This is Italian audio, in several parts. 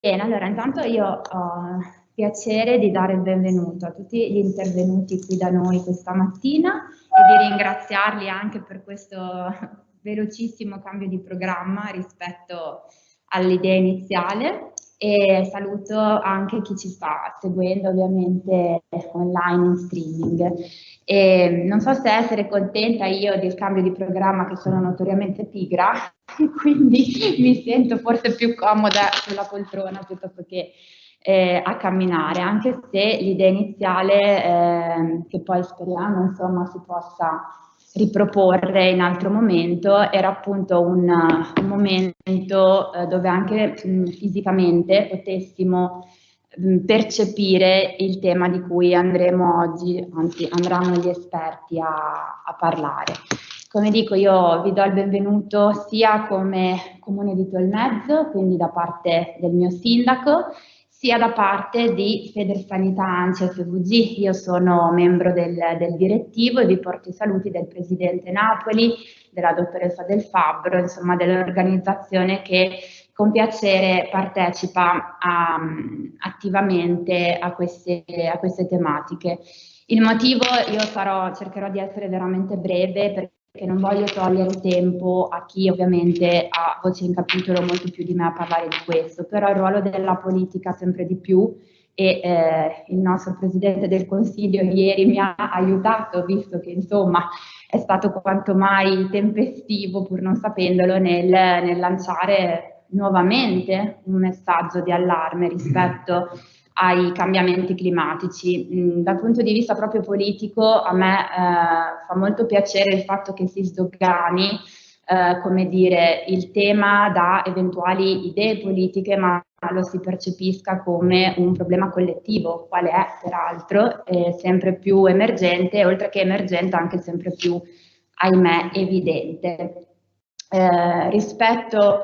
Bene, allora intanto io ho piacere di dare il benvenuto a tutti gli intervenuti qui da noi questa mattina e di ringraziarli anche per questo velocissimo cambio di programma rispetto all'idea iniziale, e saluto anche chi ci sta seguendo ovviamente online in streaming. E non so se essere contenta io del cambio di programma, che sono notoriamente pigra, quindi mi sento forse più comoda sulla poltrona piuttosto che a camminare, anche se l'idea iniziale, che poi speriamo insomma si possa riproporre in altro momento, era appunto un momento dove anche fisicamente potessimo percepire il tema di cui andremo oggi, anzi andranno gli esperti a parlare. Come dico, io vi do il benvenuto sia come Comune di Tolmezzo, quindi da parte del mio sindaco, sia da parte di Federsanità ANCI FVG. Io sono membro del direttivo e vi porto i saluti del Presidente Napoli, della dottoressa Del Fabbro, insomma dell'organizzazione che con piacere partecipa attivamente a queste tematiche. Il motivo, io cercherò di essere veramente breve perché non voglio togliere tempo a chi ovviamente ha voce in capitolo molto più di me a parlare di questo, però il ruolo della politica sempre di più, e il nostro Presidente del Consiglio ieri mi ha aiutato, visto che insomma è stato quanto mai tempestivo, pur non sapendolo, nel lanciare nuovamente un messaggio di allarme rispetto ai cambiamenti climatici. Dal punto di vista proprio politico, a me fa molto piacere il fatto che si sdogani come dire, il tema da eventuali idee politiche, ma lo si percepisca come un problema collettivo, quale è peraltro sempre più emergente, oltre che emergente anche sempre più, ahimè, evidente. Rispetto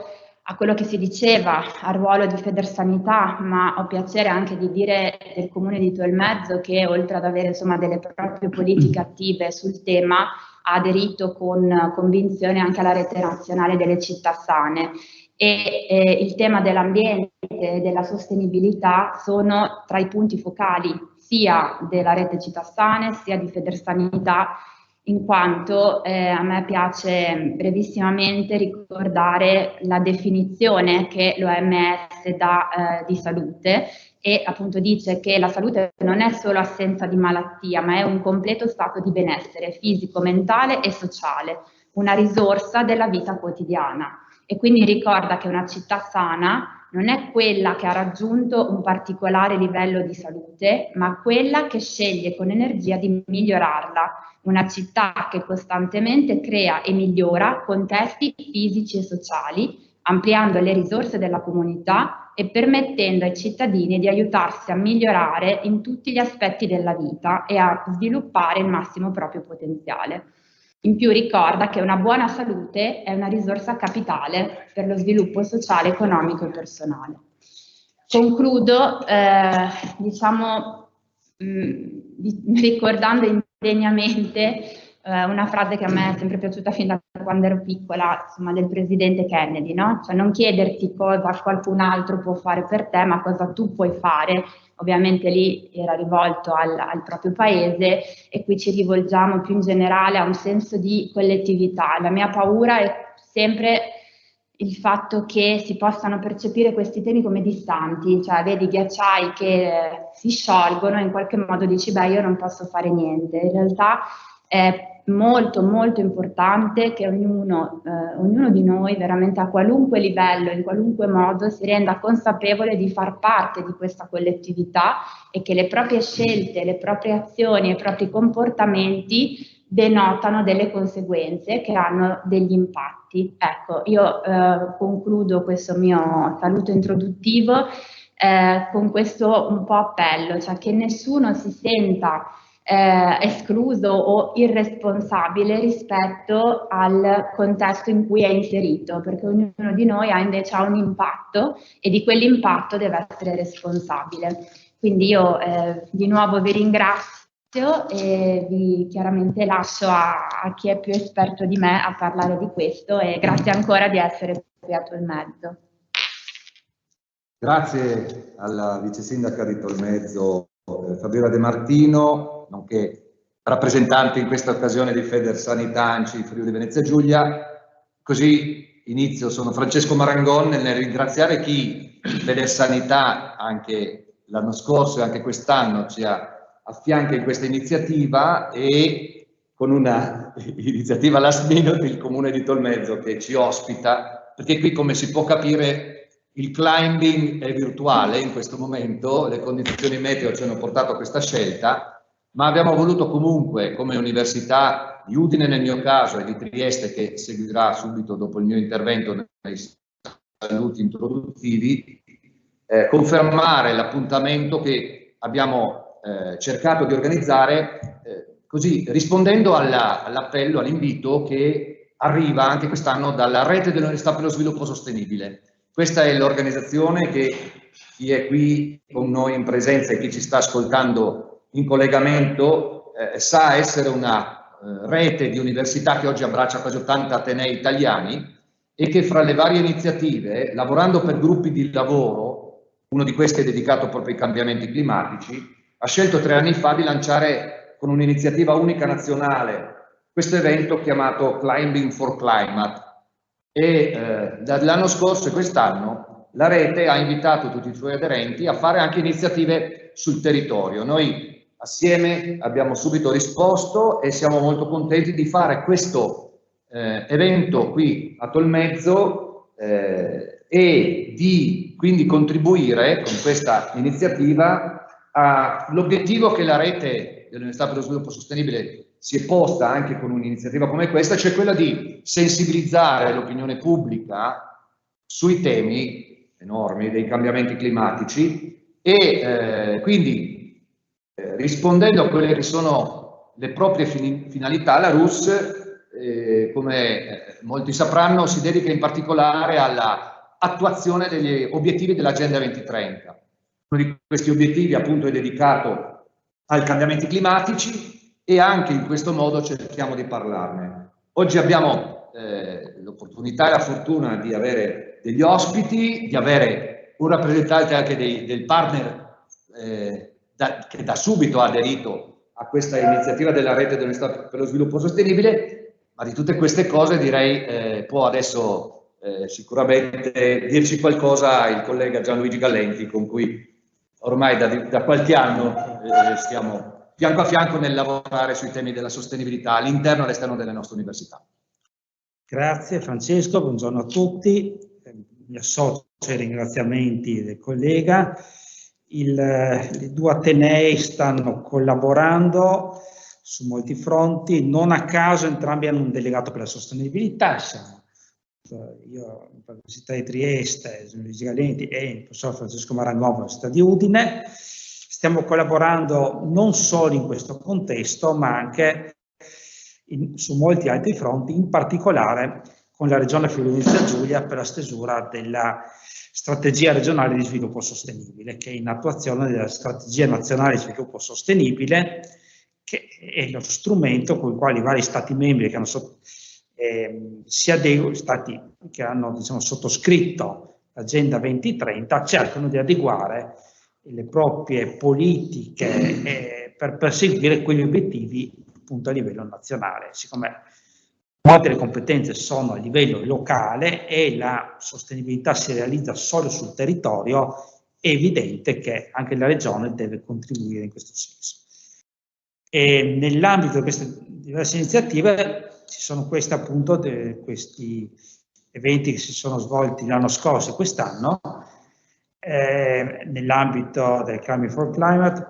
a quello che si diceva, al ruolo di Federsanità, ma ho piacere anche di dire del Comune di Tolmezzo, che oltre ad avere insomma delle proprie politiche attive sul tema, ha aderito con convinzione anche alla rete nazionale delle città sane, e il tema dell'ambiente e della sostenibilità sono tra i punti focali sia della rete città sane sia di Federsanità, in quanto a me piace brevissimamente ricordare la definizione che l'OMS dà di salute, e appunto dice che la salute non è solo assenza di malattia, ma è un completo stato di benessere fisico, mentale e sociale, una risorsa della vita quotidiana. E quindi ricorda che una città sana non è quella che ha raggiunto un particolare livello di salute, ma quella che sceglie con energia di migliorarla, una città che costantemente crea e migliora contesti fisici e sociali, ampliando le risorse della comunità e permettendo ai cittadini di aiutarsi a migliorare in tutti gli aspetti della vita e a sviluppare il massimo proprio potenziale. In più ricorda che una buona salute è una risorsa capitale per lo sviluppo sociale, economico e personale. Concludo, diciamo, ricordando indegnamente una frase che a me è sempre piaciuta fin da quando ero piccola, insomma, del presidente Kennedy, no? Cioè non chiederti cosa qualcun altro può fare per te, ma cosa tu puoi fare. Ovviamente lì era rivolto al proprio paese, e qui ci rivolgiamo più in generale a un senso di collettività. La mia paura è sempre il fatto che si possano percepire questi temi come distanti, cioè vedi ghiacciai che si sciolgono e in qualche modo dici beh, io non posso fare niente. In realtà è molto molto importante che ognuno di noi veramente a qualunque livello, in qualunque modo, si renda consapevole di far parte di questa collettività, e che le proprie scelte, le proprie azioni e i propri comportamenti denotano delle conseguenze che hanno degli impatti. Ecco, io concludo questo mio saluto introduttivo con questo un po' appello, cioè che nessuno si senta escluso o irresponsabile rispetto al contesto in cui è inserito, perché ognuno di noi ha invece un impatto e di quell'impatto deve essere responsabile. Quindi io di nuovo vi ringrazio e vi chiaramente lascio a chi è più esperto di me a parlare di questo, e grazie ancora di essere qui a Tolmezzo. Grazie alla vice sindaca di Tolmezzo, Fabiola De Martino, nonché rappresentante in questa occasione di Federsanità ANCI Friuli Venezia Giulia. Così inizio, sono Francesco Marangon nel ringraziare chi Federsanità anche l'anno scorso e anche quest'anno ci affianca in questa iniziativa, e con una iniziativa last minute il Comune di Tolmezzo che ci ospita, perché qui, come si può capire, il climbing è virtuale in questo momento, le condizioni meteo ci hanno portato a questa scelta, ma abbiamo voluto comunque, come Università di Udine nel mio caso e di Trieste, che seguirà subito dopo il mio intervento nei saluti introduttivi, confermare l'appuntamento che abbiamo cercato di organizzare, così rispondendo all'appello, all'invito che arriva anche quest'anno dalla Rete dell'Università per lo Sviluppo Sostenibile. Questa è l'organizzazione che chi è qui con noi in presenza e chi ci sta ascoltando in collegamento sa essere una rete di università che oggi abbraccia quasi 80 atenei italiani, e che fra le varie iniziative, lavorando per gruppi di lavoro, uno di questi è dedicato proprio ai cambiamenti climatici, ha scelto 3 anni fa di lanciare con un'iniziativa unica nazionale questo evento chiamato Climbing for Climate. E dall'anno scorso e quest'anno la rete ha invitato tutti i suoi aderenti a fare anche iniziative sul territorio. Noi assieme abbiamo subito risposto e siamo molto contenti di fare questo evento qui a Tolmezzo e di quindi contribuire con questa iniziativa all'obiettivo che la rete dell'Università per lo Sviluppo Sostenibile si è posta anche con un'iniziativa come questa, cioè quella di sensibilizzare l'opinione pubblica sui temi enormi dei cambiamenti climatici e quindi rispondendo a quelle che sono le proprie finalità, la RUS, come molti sapranno, si dedica in particolare all'attuazione degli obiettivi dell'Agenda 2030. Uno di questi obiettivi appunto è dedicato ai cambiamenti climatici, e anche in questo modo cerchiamo di parlarne. Oggi abbiamo l'opportunità e la fortuna di avere degli ospiti, di avere un rappresentante anche del partner che da subito ha aderito a questa iniziativa della Rete dell'Università per lo Sviluppo Sostenibile, ma di tutte queste cose direi può adesso sicuramente dirci qualcosa il collega Gianluigi Gallenti, con cui ormai da qualche anno stiamo fianco a fianco nel lavorare sui temi della sostenibilità all'interno e all'esterno delle nostre università. Grazie Francesco, buongiorno a tutti. Mi associo ai ringraziamenti del collega. I 2 atenei stanno collaborando su molti fronti, non a caso entrambi hanno un delegato per la sostenibilità. Io all'Università di Trieste, Luigi Gallenti, e il professor Francesco Marangon all'Università di Udine. Stiamo collaborando non solo in questo contesto, ma anche su molti altri fronti, in particolare con la Regione Friuli Venezia Giulia per la stesura della Strategia regionale di sviluppo sostenibile, che è in attuazione della Strategia nazionale di sviluppo sostenibile, che è lo strumento con il quale i vari Stati membri che hanno sia dei Stati che hanno sottoscritto l'Agenda 2030 cercano di adeguare le proprie politiche per perseguire quegli obiettivi appunto a livello nazionale. Siccome molte delle competenze sono a livello locale e la sostenibilità si realizza solo sul territorio, è evidente che anche la Regione deve contribuire in questo senso. E nell'ambito di queste diverse iniziative ci sono questi eventi che si sono svolti l'anno scorso e quest'anno, nell'ambito del Climbing for Climate,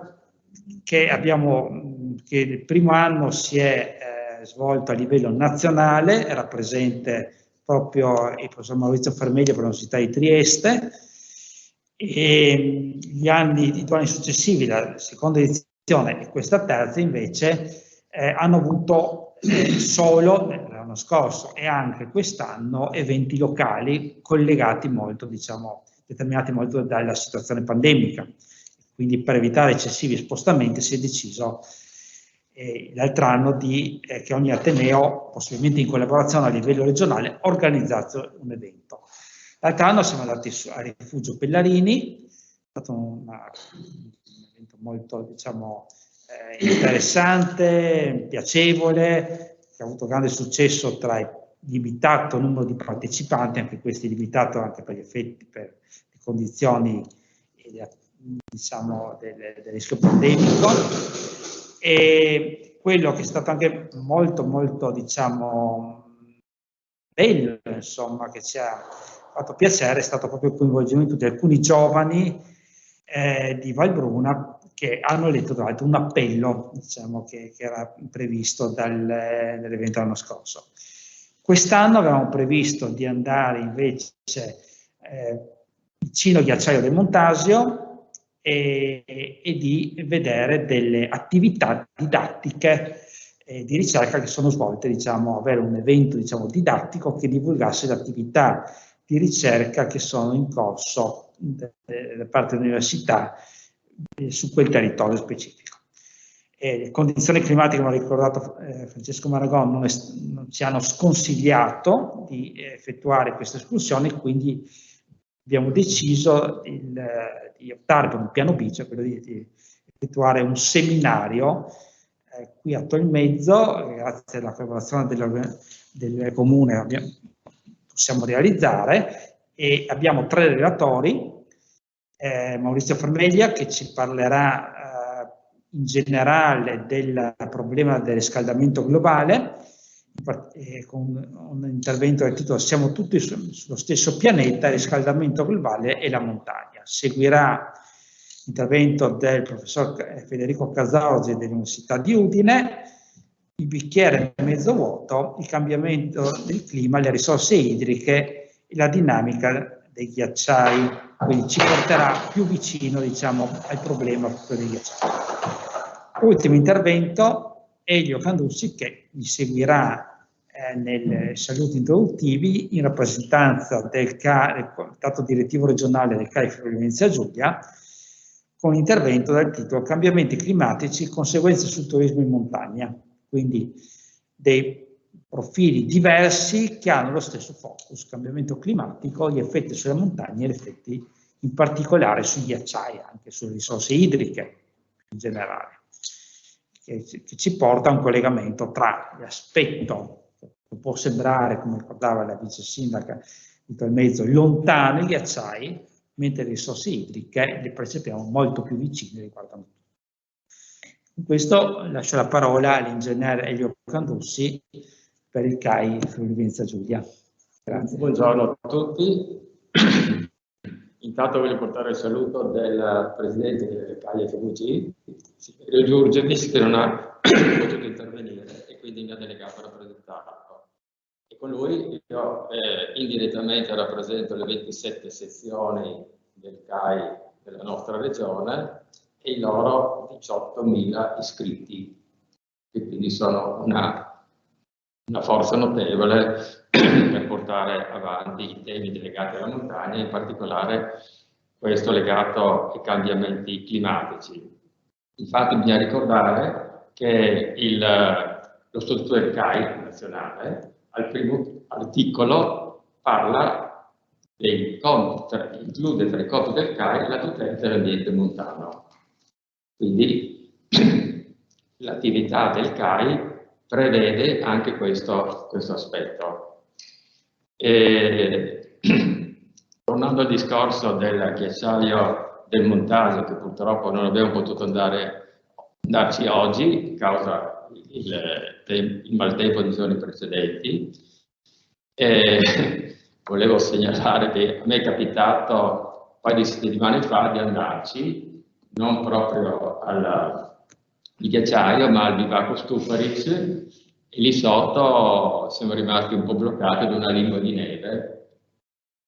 che il primo anno si è svolto a livello nazionale, era presente proprio il professor Maurizio Fermeglio per l'Università di Trieste, e i 2 anni successivi, la seconda edizione e questa terza invece, hanno avuto solo l'anno scorso e anche quest'anno eventi locali collegati molto, determinati molto dalla situazione pandemica. Quindi per evitare eccessivi spostamenti si è deciso l'altro anno che ogni ateneo, possibilmente in collaborazione a livello regionale, organizzasse un evento. L'altro anno siamo andati a Rifugio Pellarini, è stato un evento molto, diciamo, interessante, piacevole, che ha avuto grande successo tra il limitato numero di partecipanti, anche questi limitato anche per gli effetti, per le condizioni, diciamo, del rischio pandemico. E quello che è stato anche molto, molto, diciamo, bello, insomma, che ci ha fatto piacere, è stato proprio il coinvolgimento di alcuni giovani di Valbruna, che hanno letto tra l'altro un appello, diciamo, che era previsto nell'evento dell'anno scorso. Quest'anno avevamo previsto di andare invece vicino Ghiacciaio del Montasio e di vedere delle attività didattiche di ricerca che sono svolte, diciamo, avere un evento, diciamo, didattico che divulgasse le attività di ricerca che sono in corso da parte dell'università su quel territorio specifico. Le condizioni climatiche, come ha ricordato Francesco Maragon, non ci hanno sconsigliato di effettuare questa escursione, quindi abbiamo deciso di optare per un piano B, cioè quello di effettuare un seminario qui a Tolmezzo, grazie alla collaborazione del comune possiamo realizzare, e abbiamo 3 relatori. Maurizio Formeglia, che ci parlerà in generale del problema del riscaldamento globale, con un intervento del titolo "Siamo tutti sullo stesso pianeta, il riscaldamento globale e la montagna". Seguirà l'intervento del professor Federico Casorzi dell'Università di Udine, "Il bicchiere mezzo vuoto, il cambiamento del clima, le risorse idriche e la dinamica dei ghiacciai", quindi ci porterà più vicino, diciamo, al problema dei ghiacciai. Ultimo intervento, Elio Canducci, che mi seguirà nei saluti introduttivi in rappresentanza del Comitato Direttivo Regionale del CAI Friuli Venezia Giulia, con intervento dal titolo "Cambiamenti climatici, conseguenze sul turismo in montagna", quindi dei profili diversi che hanno lo stesso focus: cambiamento climatico, gli effetti sulle montagne e gli effetti in particolare sui ghiacciai, anche sulle risorse idriche in generale, che ci porta a un collegamento tra l'aspetto che può sembrare, come ricordava la vice sindaca di Tolmezzo, lontano i ghiacciai, mentre le risorse idriche le percepiamo molto più vicine riguardo a noi. Con questo lascio la parola all'ingegnere Elio Candussi per il CAI Friuli Venezia Giulia. Grazie. Buongiorno a tutti. Intanto voglio portare il saluto del presidente del CAI FVG, Silverio Giurgenis, che non ha potuto intervenire e quindi mi ha delegato a rappresentarlo. E con lui io indirettamente rappresento le 27 sezioni del CAI della nostra regione e i loro 18.000 iscritti, che quindi sono una forza notevole per portare avanti i temi legati alla montagna, in particolare questo legato ai cambiamenti climatici. Infatti bisogna ricordare che lo Statuto del CAI nazionale, al primo articolo, parla include tra i compiti del CAI la tutela dell'ambiente montano. Quindi l'attività del CAI prevede anche questo aspetto. Tornando al discorso del ghiacciaio del Montasio, che purtroppo non abbiamo potuto andarci oggi, causa il maltempo di giorni precedenti, volevo segnalare che a me è capitato un paio di settimane fa di andarci, non proprio al ghiacciaio, ma al Bivaco Stuparic, e lì sotto siamo rimasti un po' bloccati da una lingua di neve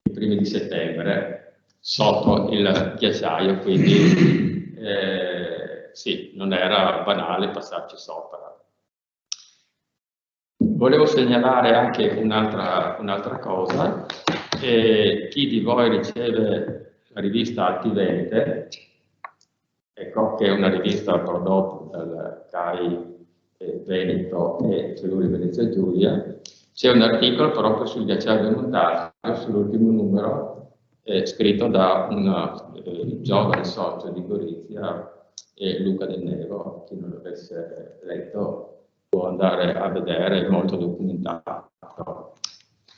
i primi di settembre sotto il ghiacciaio, quindi sì, non era banale passarci sopra. Volevo segnalare anche un'altra cosa. Chi di voi riceve la rivista Altivente, ecco, che è una rivista prodotta dal CAI Veneto e Friuli Venezia Giulia, C'è un articolo proprio sul ghiacciaio demontato, sull'ultimo numero, scritto da un giovane socio di Gorizia, Luca Del Nevo. Chi non l'avesse letto può andare a vedere, è molto documentato.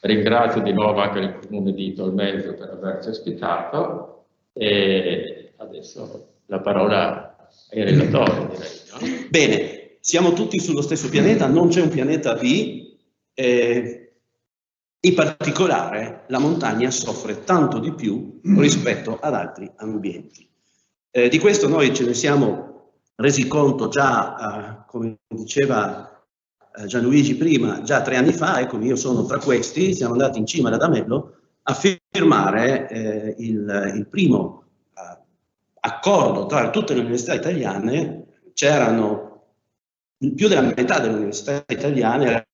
Ringrazio di nuovo anche il Comune di Tolmezzo per averci ospitato e adesso la parola ai relatori, direi. No? Bene, siamo tutti sullo stesso pianeta, non c'è un pianeta B. In particolare la montagna soffre tanto di più rispetto ad altri ambienti. Di questo noi ce ne siamo resi conto già, come diceva Gianluigi prima, già 3 anni fa, ecco, io sono tra questi, siamo andati in cima ad Adamello a firmare il primo accordo tra tutte le università italiane. C'erano più della metà delle università italiane,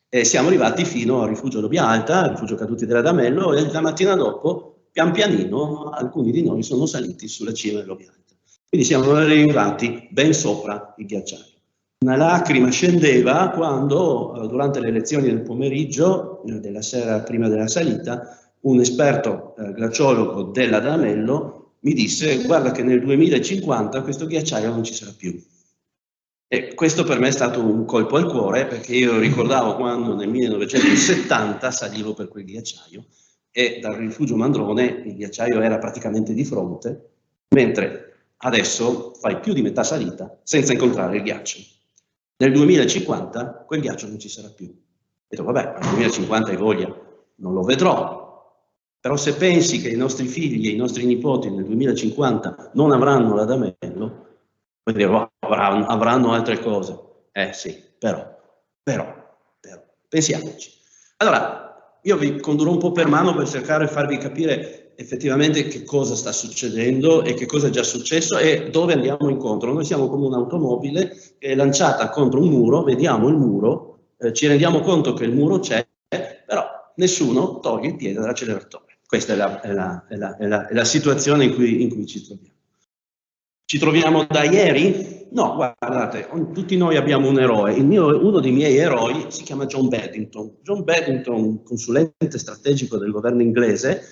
e siamo arrivati fino al rifugio Lobbia Alta, al rifugio Caduti dell'Adamello, e la mattina dopo, pian pianino, alcuni di noi sono saliti sulla cima del Lobbia Alta. Quindi siamo arrivati ben sopra il ghiacciaio. Una lacrima scendeva quando, durante le lezioni del pomeriggio, della sera prima della salita, un esperto glaciologo dell'Adamello mi disse: guarda che nel 2050 questo ghiacciaio non ci sarà più. E questo per me è stato un colpo al cuore, perché io ricordavo quando nel 1970 salivo per quel ghiacciaio e dal rifugio Mandrone il ghiacciaio era praticamente di fronte, mentre adesso fai più di metà salita senza incontrare il ghiaccio. Nel 2050 quel ghiaccio non ci sarà più. Ho detto, vabbè, nel 2050 hai voglia, non lo vedrò. Però se pensi che i nostri figli e i nostri nipoti nel 2050 non avranno l'Adamello, vuol dire, avranno altre cose. Sì, però, pensiamoci. Allora, io vi condurrò un po' per mano per cercare di farvi capire effettivamente che cosa sta succedendo e che cosa è già successo e dove andiamo incontro. Noi siamo come un'automobile che è lanciata contro un muro, vediamo il muro, ci rendiamo conto che il muro c'è, però nessuno toglie il piede dall'acceleratore. Questa è la situazione in cui ci troviamo. Ci troviamo da ieri? No, guardate, tutti noi abbiamo un eroe. Uno dei miei eroi si chiama John Beddington. John Beddington, consulente strategico del governo inglese,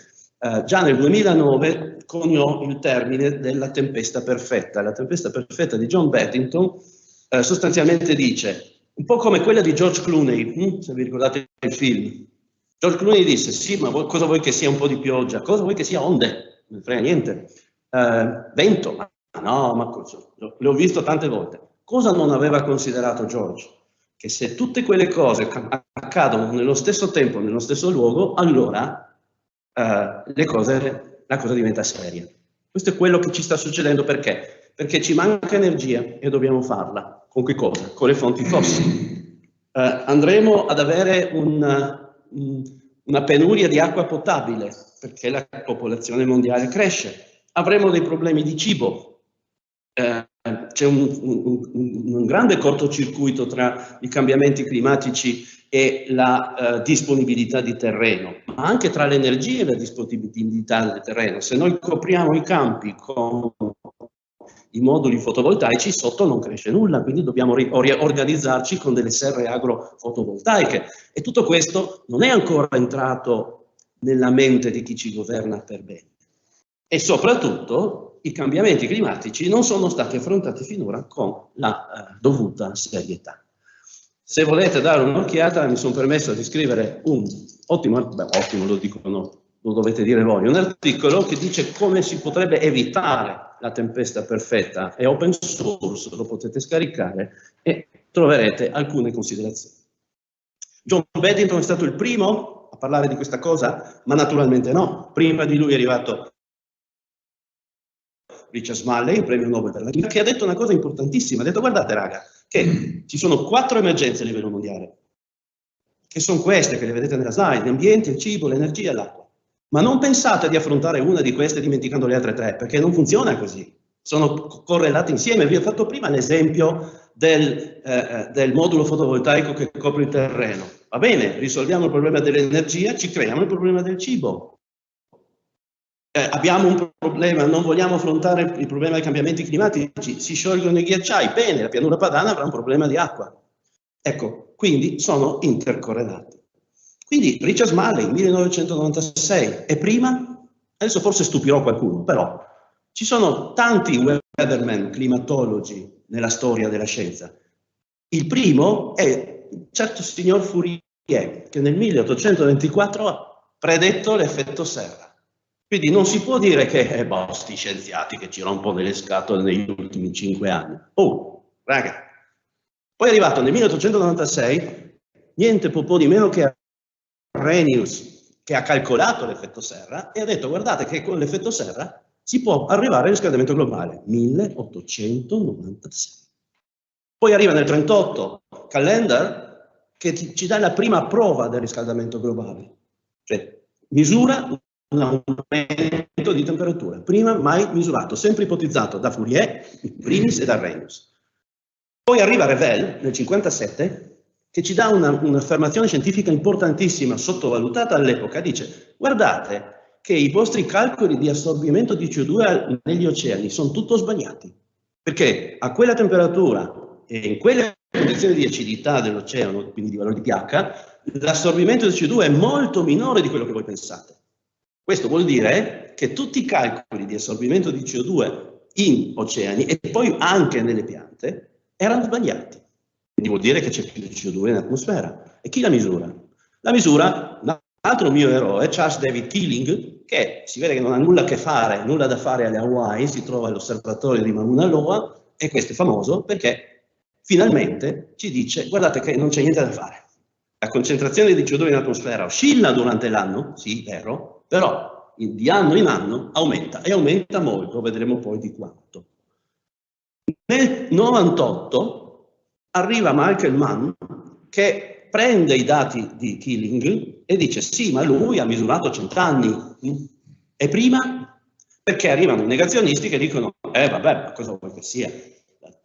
già nel 2009 coniò il termine della tempesta perfetta. La tempesta perfetta di John Beddington sostanzialmente dice, un po' come quella di George Clooney, se vi ricordate il film. George Clooney disse, sì, ma cosa vuoi che sia un po' di pioggia? Cosa vuoi che sia onde? Non frega niente. Vento? No, ma l'ho visto tante volte. Cosa non aveva considerato George? Che se tutte quelle cose accadono nello stesso tempo, nello stesso luogo, allora la cosa diventa seria. Questo è quello che ci sta succedendo. Perché? Perché ci manca energia e dobbiamo farla. Con che cosa? Con le fonti fossili. Andremo ad avere una penuria di acqua potabile perché la popolazione mondiale cresce. Avremo dei problemi di cibo. C'è un grande cortocircuito tra i cambiamenti climatici e la disponibilità di terreno, ma anche tra l'energia e la disponibilità del terreno. Se noi copriamo i campi con i moduli fotovoltaici, sotto non cresce nulla, quindi dobbiamo organizzarci con delle serre agrofotovoltaiche. E tutto questo non è ancora entrato nella mente di chi ci governa per bene. E soprattutto i cambiamenti climatici non sono stati affrontati finora con la dovuta serietà. Se volete dare un'occhiata, mi sono permesso di scrivere un ottimo, lo dico no, lo dovete dire voi, un articolo che dice come si potrebbe evitare la tempesta perfetta. È open source, lo potete scaricare e troverete alcune considerazioni. John Beddington è stato il primo a parlare di questa cosa? Ma naturalmente no. Prima di lui è arrivato Richard Smalley, il premio Nobel per la chimica, che ha detto una cosa importantissima. Ha detto, guardate raga, che ci sono 4 emergenze a livello mondiale, che sono queste che le vedete nella slide: l'ambiente, il cibo, l'energia e l'acqua. Ma non pensate di affrontare una di queste dimenticando le altre 3, perché non funziona così. Sono correlate insieme. Vi ho fatto prima l'esempio del modulo fotovoltaico che copre il terreno. Va bene, risolviamo il problema dell'energia, ci creiamo il problema del cibo. Abbiamo un problema, non vogliamo affrontare il problema dei cambiamenti climatici, si sciolgono i ghiacciai, bene, la pianura padana avrà un problema di acqua. Ecco, quindi sono intercorrelati. Quindi Richard Smalley, 1996, e prima, adesso forse stupirò qualcuno, però ci sono tanti weatherman, climatologi nella storia della scienza. Il primo è un certo signor Fourier, che nel 1824 ha predetto l'effetto serra. Quindi non si può dire che sti scienziati che ci rompono le scatole negli ultimi 5 anni. Oh, raga. Poi è arrivato nel 1896, niente po' di meno che Arrhenius, che ha calcolato l'effetto serra e ha detto: guardate che con l'effetto serra si può arrivare al riscaldamento globale. 1896. Poi arriva nel 1938 Callendar, che ci dà la prima prova del riscaldamento globale, cioè misura un aumento di temperatura, prima mai misurato, sempre ipotizzato da Fourier, primis e da Arrhenius. Poi arriva Revel nel 1957, che ci dà un'affermazione scientifica importantissima, sottovalutata all'epoca. Dice: guardate che i vostri calcoli di assorbimento di CO2 negli oceani sono tutto sbagliati, perché a quella temperatura e in quelle condizioni di acidità dell'oceano, quindi di valore di pH, l'assorbimento di CO2 è molto minore di quello che voi pensate. Questo vuol dire che tutti i calcoli di assorbimento di CO2 in oceani e poi anche nelle piante erano sbagliati. Quindi vuol dire che c'è più CO2 in atmosfera. E chi la misura? La misura un altro mio eroe, Charles David Keeling, che si vede che non ha nulla da fare alle Hawaii, si trova all'osservatorio di Mauna Loa, e questo è famoso perché finalmente ci dice: guardate che non c'è niente da fare. La concentrazione di CO2 in atmosfera oscilla durante l'anno, sì, vero, però di anno in anno aumenta, e aumenta molto, vedremo poi di quanto. Nel 98 arriva Michael Mann, che prende i dati di Keeling e dice: sì, ma lui ha misurato 100 anni. E prima? Perché arrivano i negazionisti che dicono: vabbè, ma cosa vuoi che sia?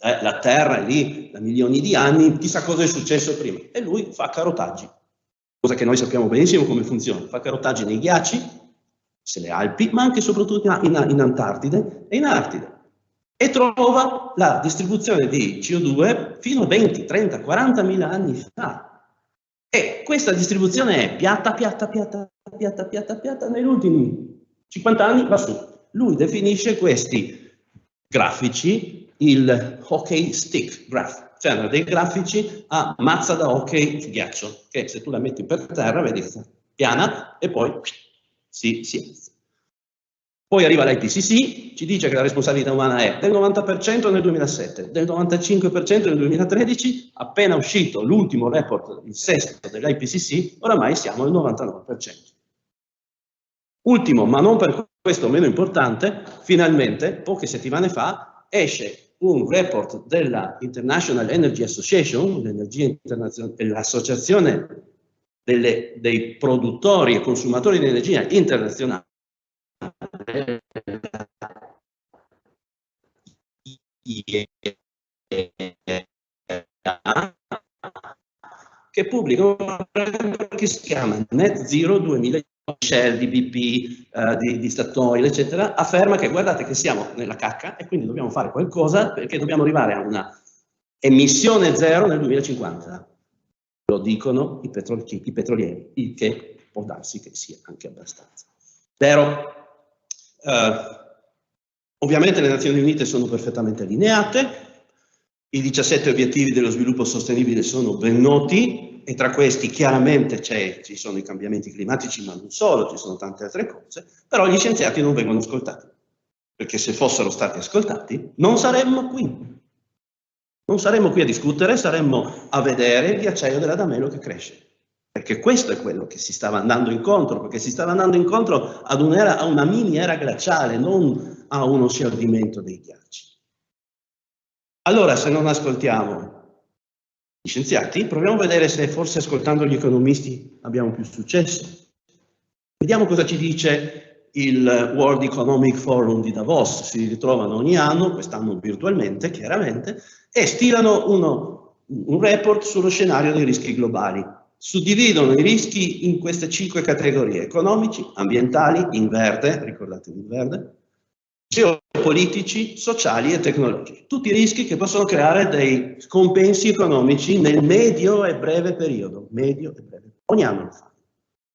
La Terra è lì da milioni di anni, chissà cosa è successo prima. E lui fa carotaggi, cosa che noi sappiamo benissimo come funziona. Fa carotaggi nei ghiacci, nelle Alpi, ma anche e soprattutto in Antartide e in Artide. E trova la distribuzione di CO2 fino a 20, 30, 40.000 anni fa. E questa distribuzione è piatta, negli ultimi 50 anni va su. Lui definisce questi grafici il hockey stick graph, cioè dei grafici a mazza da hockey su ghiaccio, che se tu la metti per terra, vedi, piana e poi si alza. Poi arriva l'IPCC, ci dice che la responsabilità umana è del 90% nel 2007, del 95% nel 2013, appena uscito l'ultimo report, il sesto dell'IPCC, oramai siamo al 99%. Ultimo, ma non per questo meno importante, finalmente, poche settimane fa, esce un report della International Energy Association, l'associazione dei produttori e consumatori di energia internazionale, che pubblica un report che si chiama Net Zero 2000. Shell, di BP, di Statoil, eccetera, afferma che guardate che siamo nella cacca e quindi dobbiamo fare qualcosa perché dobbiamo arrivare a una emissione zero nel 2050. Lo dicono i petrolieri, il che può darsi che sia anche abbastanza vero. Ovviamente le Nazioni Unite sono perfettamente allineate, i 17 obiettivi dello sviluppo sostenibile sono ben noti, e tra questi chiaramente ci sono i cambiamenti climatici, ma non solo, ci sono tante altre cose, però gli scienziati non vengono ascoltati, perché se fossero stati ascoltati non saremmo qui. Non saremmo qui a discutere, saremmo a vedere il ghiacciaio dell'Adamello che cresce, perché questo è quello che si stava andando incontro, perché si stava andando incontro ad a una mini era glaciale, non a uno scioglimento dei ghiacci. Allora, se non ascoltiamo gli scienziati, proviamo a vedere se forse ascoltando gli economisti abbiamo più successo. Vediamo cosa ci dice il World Economic Forum di Davos. Si ritrovano ogni anno, quest'anno virtualmente, chiaramente, e stilano un report sullo scenario dei rischi globali. Suddividono i rischi in queste 5 categorie: economici, ambientali, in verde, ricordatevi il verde, politici, sociali e tecnologici. Tutti rischi che possono creare dei scompensi economici nel medio e breve periodo. Ogni anno lo fanno.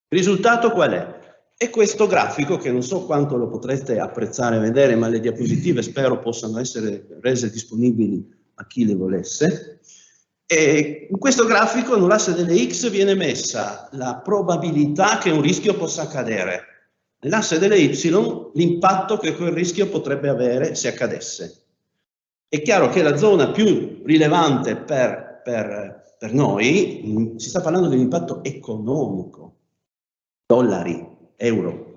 Il risultato qual è? È questo grafico, che non so quanto lo potrete apprezzare e vedere, ma le diapositive spero possano essere rese disponibili a chi le volesse. E in questo grafico, nell'asse delle X, viene messa la probabilità che un rischio possa accadere. Nell'asse delle Y, l'impatto che quel rischio potrebbe avere se accadesse. È chiaro che la zona più rilevante per noi, si sta parlando di un impatto economico, dollari, euro,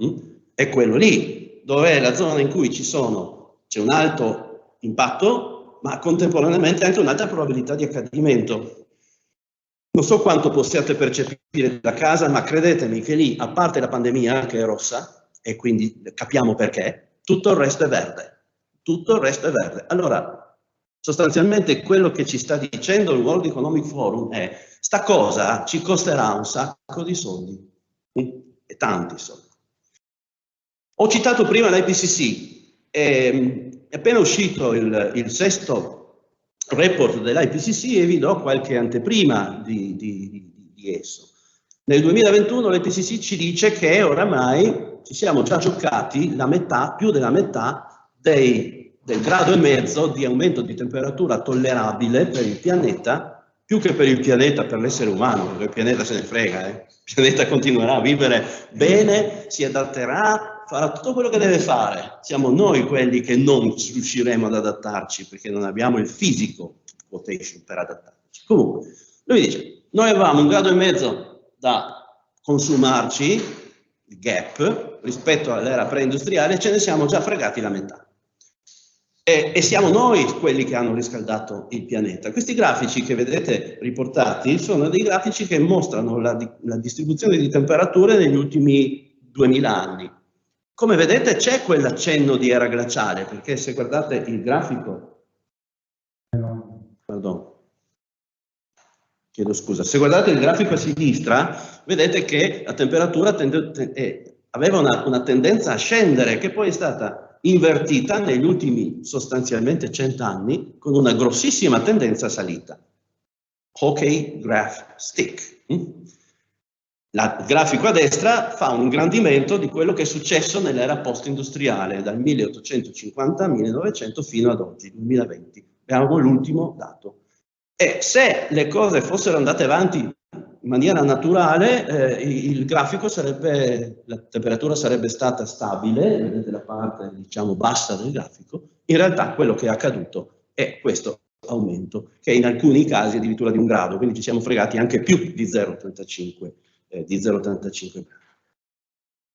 è quello lì, dove è la zona in cui c'è un alto impatto, ma contemporaneamente anche un'alta probabilità di accadimento. Non so quanto possiate percepire da casa, ma credetemi che lì, a parte la pandemia, che è rossa, e quindi capiamo perché, tutto il resto è verde. Tutto il resto è verde. Allora, sostanzialmente quello che ci sta dicendo il World Economic Forum è: sta cosa ci costerà un sacco di soldi, e tanti soldi. Ho citato prima l'IPCC, è appena uscito il sesto report dell'IPCC e vi do qualche anteprima di esso. Nel 2021 l'IPCC ci dice che oramai ci siamo già giocati la metà, più della metà del grado e mezzo di aumento di temperatura tollerabile per il pianeta, più che per il pianeta, per l'essere umano, perché il pianeta se ne frega, il pianeta continuerà a vivere bene, si adatterà, farà tutto quello che deve fare. Siamo noi quelli che non riusciremo ad adattarci, perché non abbiamo il fisico quotation per adattarci. Comunque, lui dice, noi avevamo un grado e mezzo da consumarci, il gap, rispetto all'era preindustriale, ce ne siamo già fregati la metà. E siamo noi quelli che hanno riscaldato il pianeta. Questi grafici che vedete riportati sono dei grafici che mostrano la distribuzione di temperature negli ultimi 2000 anni. Come vedete c'è quell'accenno di era glaciale, perché se guardate il grafico, pardon, chiedo scusa, se guardate il grafico a sinistra, vedete che la temperatura aveva una tendenza a scendere, che poi è stata invertita negli ultimi sostanzialmente 100 anni con una grossissima tendenza a salita. Hockey graph stick. Il grafico a destra fa un ingrandimento di quello che è successo nell'era post-industriale, dal 1850 al 1900 fino ad oggi, 2020. Abbiamo l'ultimo dato. E se le cose fossero andate avanti in maniera naturale, il grafico la temperatura sarebbe stata stabile, vedete la parte diciamo bassa del grafico. In realtà quello che è accaduto è questo aumento, che in alcuni casi è addirittura di 1 grado, quindi ci siamo fregati anche più di 0,35 gradi.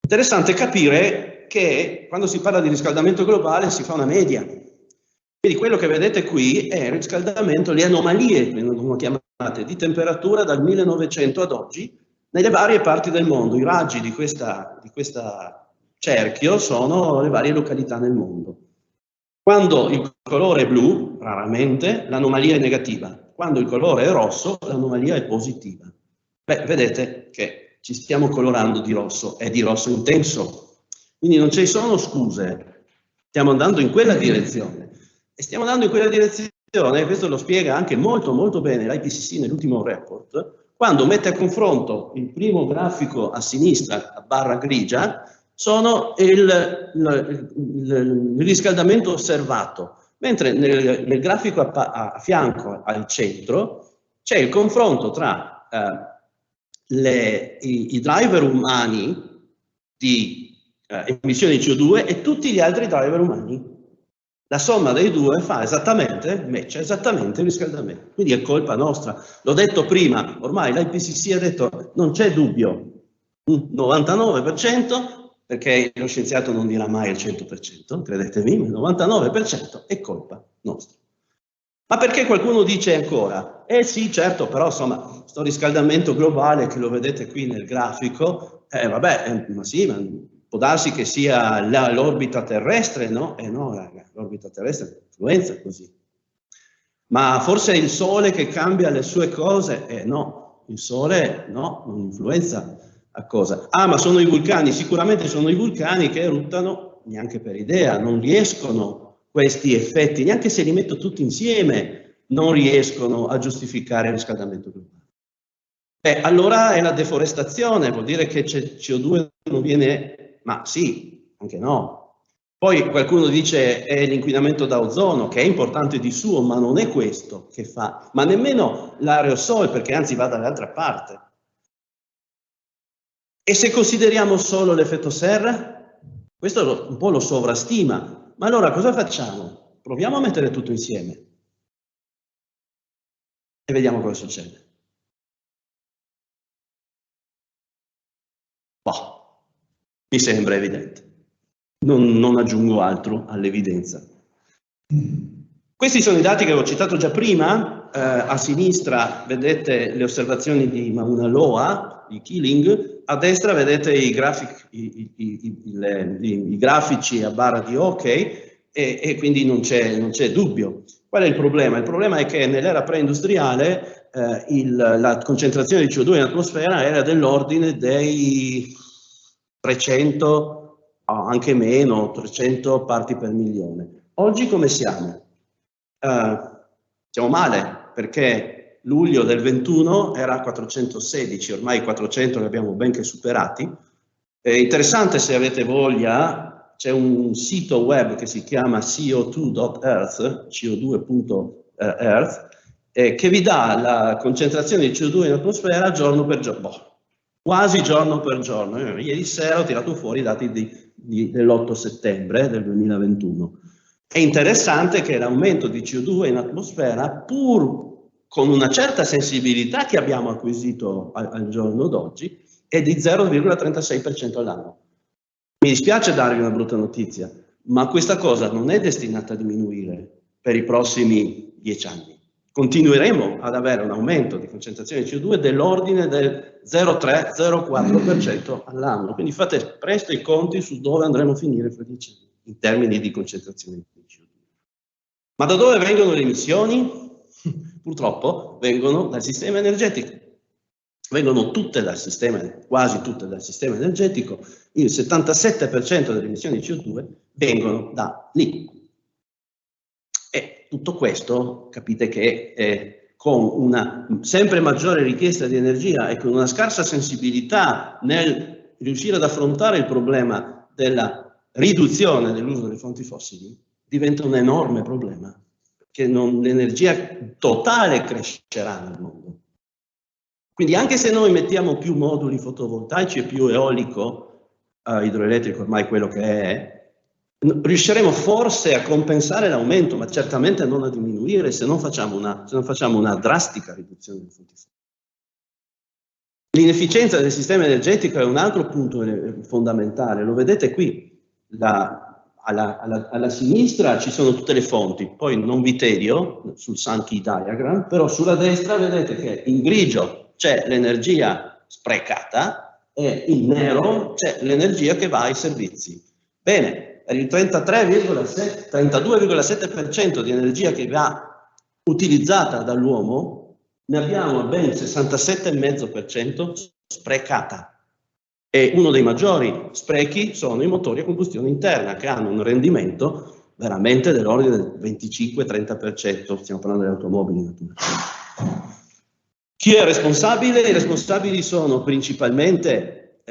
Interessante capire che quando si parla di riscaldamento globale si fa una media. Quindi quello che vedete qui è il riscaldamento, le anomalie, vengono chiamate, di temperatura dal 1900 ad oggi nelle varie parti del mondo. I raggi di questa cerchio sono le varie località nel mondo. Quando il colore è blu, raramente, l'anomalia è negativa. Quando il colore è rosso, l'anomalia è positiva. Beh, vedete che ci stiamo colorando di rosso, è di rosso intenso. Quindi non ci sono scuse, stiamo andando in quella direzione. E stiamo andando in quella direzione, questo lo spiega anche molto molto bene l'IPCC nell'ultimo report, quando mette a confronto il primo grafico a sinistra, a barra grigia, sono il riscaldamento osservato, mentre nel grafico a fianco, al centro, c'è il confronto tra i driver umani di emissioni di CO2 e tutti gli altri driver umani. La somma dei due fa esattamente, matcha esattamente il riscaldamento. Quindi è colpa nostra. L'ho detto prima, ormai l'IPCC ha detto non c'è dubbio, 99%, perché lo scienziato non dirà mai il 100%, credetemi, ma il 99% è colpa nostra. Ma perché qualcuno dice ancora, sì certo, però insomma, sto riscaldamento globale che lo vedete qui nel grafico, ma sì, ma può darsi che sia l'orbita terrestre, no? No, raga, l'orbita terrestre influenza così. Ma forse è il Sole che cambia le sue cose? No, il Sole non influenza a cosa. Ah, ma sono i vulcani, sicuramente sono i vulcani che eruttano neanche per idea, non riescono questi effetti, neanche se li metto tutti insieme, non riescono a giustificare il riscaldamento globale. Allora è la deforestazione, vuol dire che CO2 non viene, ma sì, anche no. Poi qualcuno dice è l'inquinamento da ozono, che è importante di suo, ma non è questo che fa, ma nemmeno l'aerosol, perché anzi va dall'altra parte. E se consideriamo solo l'effetto serra, questo un po' lo sovrastima, ma allora cosa facciamo? Proviamo a mettere tutto insieme e vediamo cosa succede. Boh, mi sembra evidente. Non aggiungo altro all'evidenza. Questi sono i dati che ho citato già prima. A sinistra vedete le osservazioni di Mauna Loa, di Keeling, a destra vedete i grafici a barra di hockey e quindi non c'è dubbio. Qual è il problema? Il problema è che nell'era preindustriale la concentrazione di CO2 in atmosfera era dell'ordine dei 300, anche meno, 300 parti per milione. Oggi come siamo? Siamo male, perché luglio del 21 era 416, ormai 400 li abbiamo ben che superati. È interessante, se avete voglia, c'è un sito web che si chiama co2.earth, co2.earth, che vi dà la concentrazione di CO2 in atmosfera giorno per giorno, quasi giorno per giorno. Ieri sera ho tirato fuori i dati dell'8 settembre del 2021. È interessante che l'aumento di CO2 in atmosfera, pur con una certa sensibilità che abbiamo acquisito al giorno d'oggi, è di 0,36% all'anno. Mi dispiace darvi una brutta notizia, ma questa cosa non è destinata a diminuire per i prossimi 10 anni. Continueremo ad avere un aumento di concentrazione di CO2 dell'ordine del 0,3-0,4% all'anno. Quindi fate presto i conti su dove andremo a finire fra 10 anni in termini di concentrazione di CO2. Ma da dove vengono le emissioni? Purtroppo vengono dal sistema energetico. Vengono tutte dal sistema, quasi tutte dal sistema energetico. Il 77% delle emissioni di CO2 vengono da lì. E tutto questo capite che con una sempre maggiore richiesta di energia e con una scarsa sensibilità nel riuscire ad affrontare il problema della riduzione dell'uso delle fonti fossili, diventa un enorme problema, perché l'energia totale crescerà nel mondo. Quindi anche se noi mettiamo più moduli fotovoltaici e più eolico, idroelettrico ormai quello che è, riusciremo forse a compensare l'aumento, ma certamente non a diminuire se non facciamo una drastica riduzione delle fonti fossili. L'inefficienza del sistema energetico è un altro punto fondamentale, lo vedete qui. Alla sinistra ci sono tutte le fonti, poi non vi tedio sul Sankey diagram, però sulla destra vedete che in grigio c'è l'energia sprecata e in nero c'è l'energia che va ai servizi. Bene, per il 32,7% di energia che va utilizzata dall'uomo, ne abbiamo ben il 67,5% sprecata. E uno dei maggiori sprechi sono i motori a combustione interna, che hanno un rendimento veramente dell'ordine del 25-30%, stiamo parlando delle automobili naturalmente. Chi è responsabile? I responsabili sono principalmente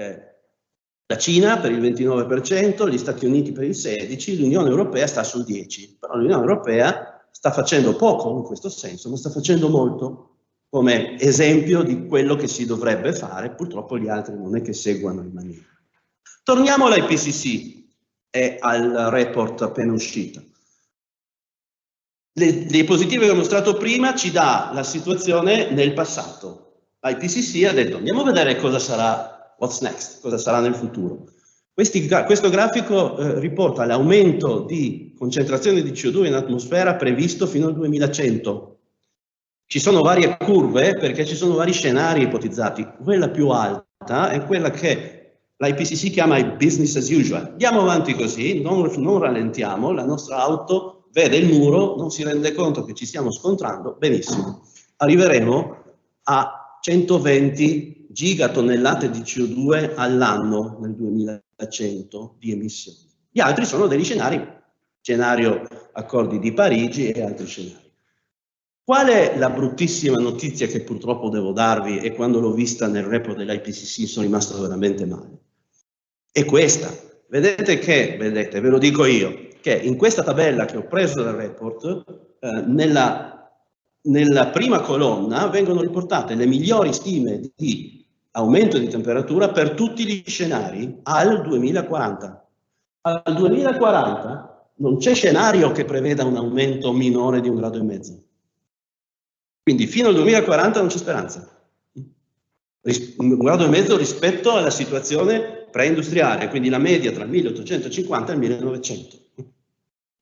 la Cina per il 29%, gli Stati Uniti per il 16%, l'Unione Europea sta sul 10%, però l'Unione Europea sta facendo poco in questo senso, ma sta facendo molto come esempio di quello che si dovrebbe fare. Purtroppo gli altri non è che seguano in maniera. Torniamo all'IPCC e al report appena uscito. Le diapositive che ho mostrato prima ci dà la situazione nel passato. L'IPCC ha detto andiamo a vedere cosa sarà, what's next, cosa sarà nel futuro. Questo grafico riporta l'aumento di concentrazione di CO2 in atmosfera previsto fino al 2100. Ci sono varie curve perché ci sono vari scenari ipotizzati. Quella più alta è quella che l'IPCC chiama il business as usual. Andiamo avanti così, non rallentiamo, la nostra auto vede il muro, non si rende conto che ci stiamo scontrando, benissimo. Arriveremo a 120 gigatonnellate di CO2 all'anno nel 2100 di emissioni. Gli altri sono degli scenari, scenario accordi di Parigi e altri scenari. Qual è la bruttissima notizia che purtroppo devo darvi, e quando l'ho vista nel report dell'IPCC sono rimasto veramente male? È questa. Vedete, ve lo dico io, che in questa tabella che ho preso dal report, nella prima colonna vengono riportate le migliori stime di aumento di temperatura per tutti gli scenari al 2040. Al 2040 non c'è scenario che preveda un aumento minore di 1,5 gradi. Quindi fino al 2040 non c'è speranza. 1,5 gradi rispetto alla situazione preindustriale, quindi la media tra il 1850 e il 1900.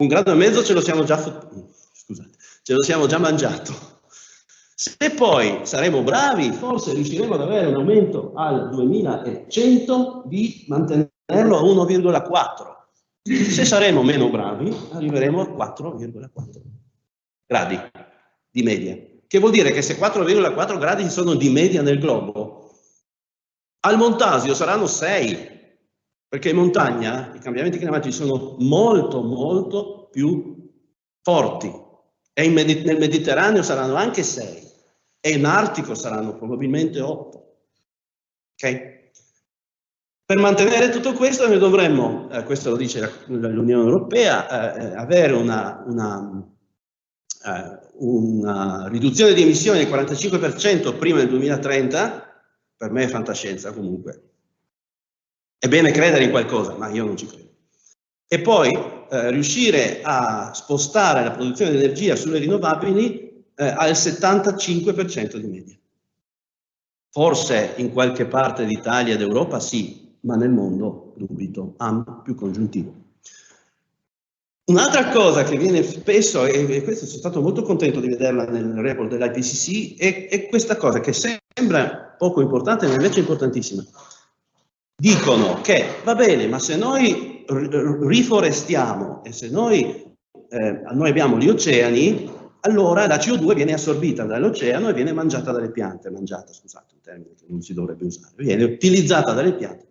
1,5 gradi ce lo siamo già scusate, ce lo siamo già mangiato. Se poi saremo bravi, forse riusciremo ad avere un aumento al 2100 di mantenerlo a 1,4. Se saremo meno bravi, arriveremo a 4,4 gradi di media. Che vuol dire che se 4,4 gradi sono di media nel globo, al Montasio saranno 6, perché in montagna i cambiamenti climatici sono molto, molto più forti. E nel Mediterraneo saranno anche 6, e in Artico saranno probabilmente 8. Ok? Per mantenere tutto questo noi dovremmo, questo lo dice l'Unione Europea, avere una riduzione di emissioni del 45% prima del 2030. Per me è fantascienza comunque. È bene credere in qualcosa, ma io non ci credo. E poi riuscire a spostare la produzione di energia sulle rinnovabili al 75% di media. Forse in qualche parte d'Italia e d'Europa sì, ma nel mondo dubito, più congiuntivo. Un'altra cosa che viene spesso, e questo sono stato molto contento di vederla nel report dell'IPCC, è questa cosa che sembra poco importante, ma invece è importantissima. Dicono che va bene, ma se noi riforestiamo e se noi abbiamo gli oceani, allora la CO2 viene assorbita dall'oceano e viene mangiata dalle piante. Mangiata, scusate, un termine che non si dovrebbe usare, viene utilizzata dalle piante.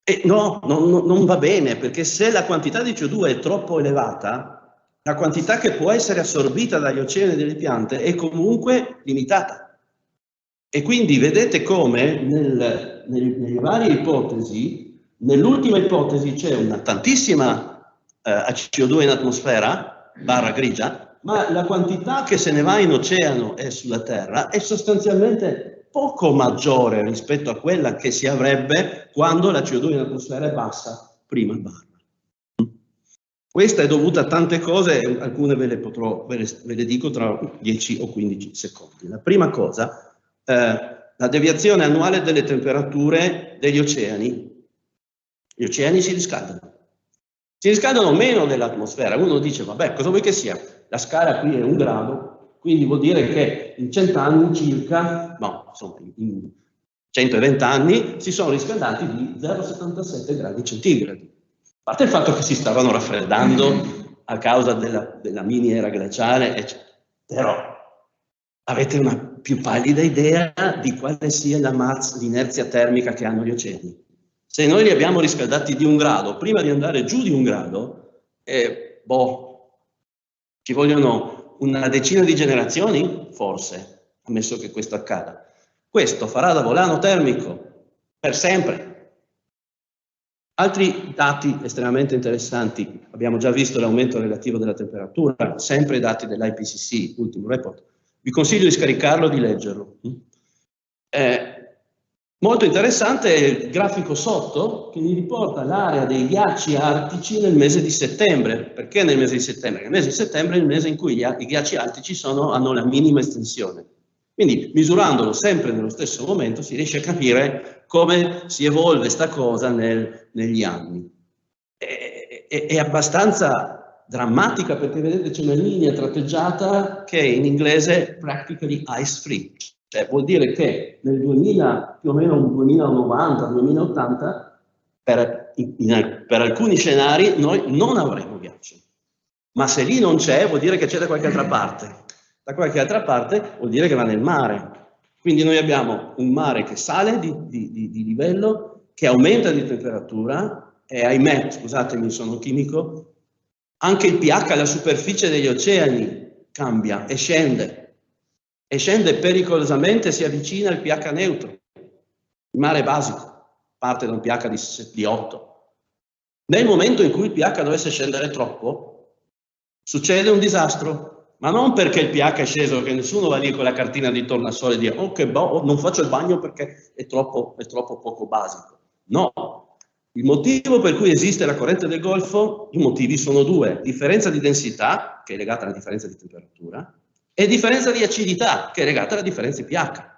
E no, non va bene, perché se la quantità di CO2 è troppo elevata, la quantità che può essere assorbita dagli oceani e dalle piante è comunque limitata. E quindi vedete come nelle varie ipotesi, nell'ultima ipotesi c'è una tantissima CO2 in atmosfera, barra grigia, ma la quantità che se ne va in oceano e sulla Terra è sostanzialmente poco maggiore rispetto a quella che si avrebbe quando la CO2 in atmosfera è bassa, prima barra. Questa è dovuta a tante cose, alcune ve le dico tra 10 o 15 secondi. La prima cosa, la deviazione annuale delle temperature degli oceani. Gli oceani si riscaldano. Si riscaldano meno dell'atmosfera. Uno dice, vabbè, cosa vuoi che sia? La scala qui è 1 grado. Quindi vuol dire che in 100 anni circa, no, insomma, in 120 anni si sono riscaldati di 0,77 gradi centigradi. A parte il fatto che si stavano raffreddando a causa della miniera glaciale, eccetera. Però avete una più pallida idea di quale sia l'inerzia termica che hanno gli oceani. Se noi li abbiamo riscaldati di 1 grado, prima di andare giù di 1 grado, ci vogliono una decina di generazioni, forse, ammesso che questo accada. Questo farà da volano termico per sempre. Altri dati estremamente interessanti, abbiamo già visto l'aumento relativo della temperatura, sempre i dati dell'IPCC, ultimo report. Vi consiglio di scaricarlo e di leggerlo. Molto interessante è il grafico sotto che vi riporta l'area dei ghiacci artici nel mese di settembre. Perché nel mese di settembre? Il mese di settembre è il mese in cui i ghiacci artici hanno la minima estensione. Quindi misurandolo sempre nello stesso momento si riesce a capire come si evolve sta cosa negli anni. È abbastanza drammatica perché vedete c'è una linea tratteggiata che in inglese è practically ice free. Cioè, vuol dire che nel 2000, più o meno 2090-2080, per alcuni scenari noi non avremo ghiaccio. Ma se lì non c'è, vuol dire che c'è da qualche altra parte. Da qualche altra parte vuol dire che va nel mare. Quindi noi abbiamo un mare che sale di livello, che aumenta di temperatura, e ahimè, scusatemi, sono chimico, anche il pH alla superficie degli oceani cambia e scende pericolosamente, si avvicina al pH neutro. Il mare basico parte da un pH di 8. Nel momento in cui il pH dovesse scendere troppo, succede un disastro, ma non perché il pH è sceso, che nessuno va lì con la cartina di tornasole e dire oh che non faccio il bagno perché è troppo poco basico. No, il motivo per cui esiste la corrente del Golfo, i motivi sono due: differenza di densità, che è legata alla differenza di temperatura, e differenza di acidità, che è legata alla differenza di pH.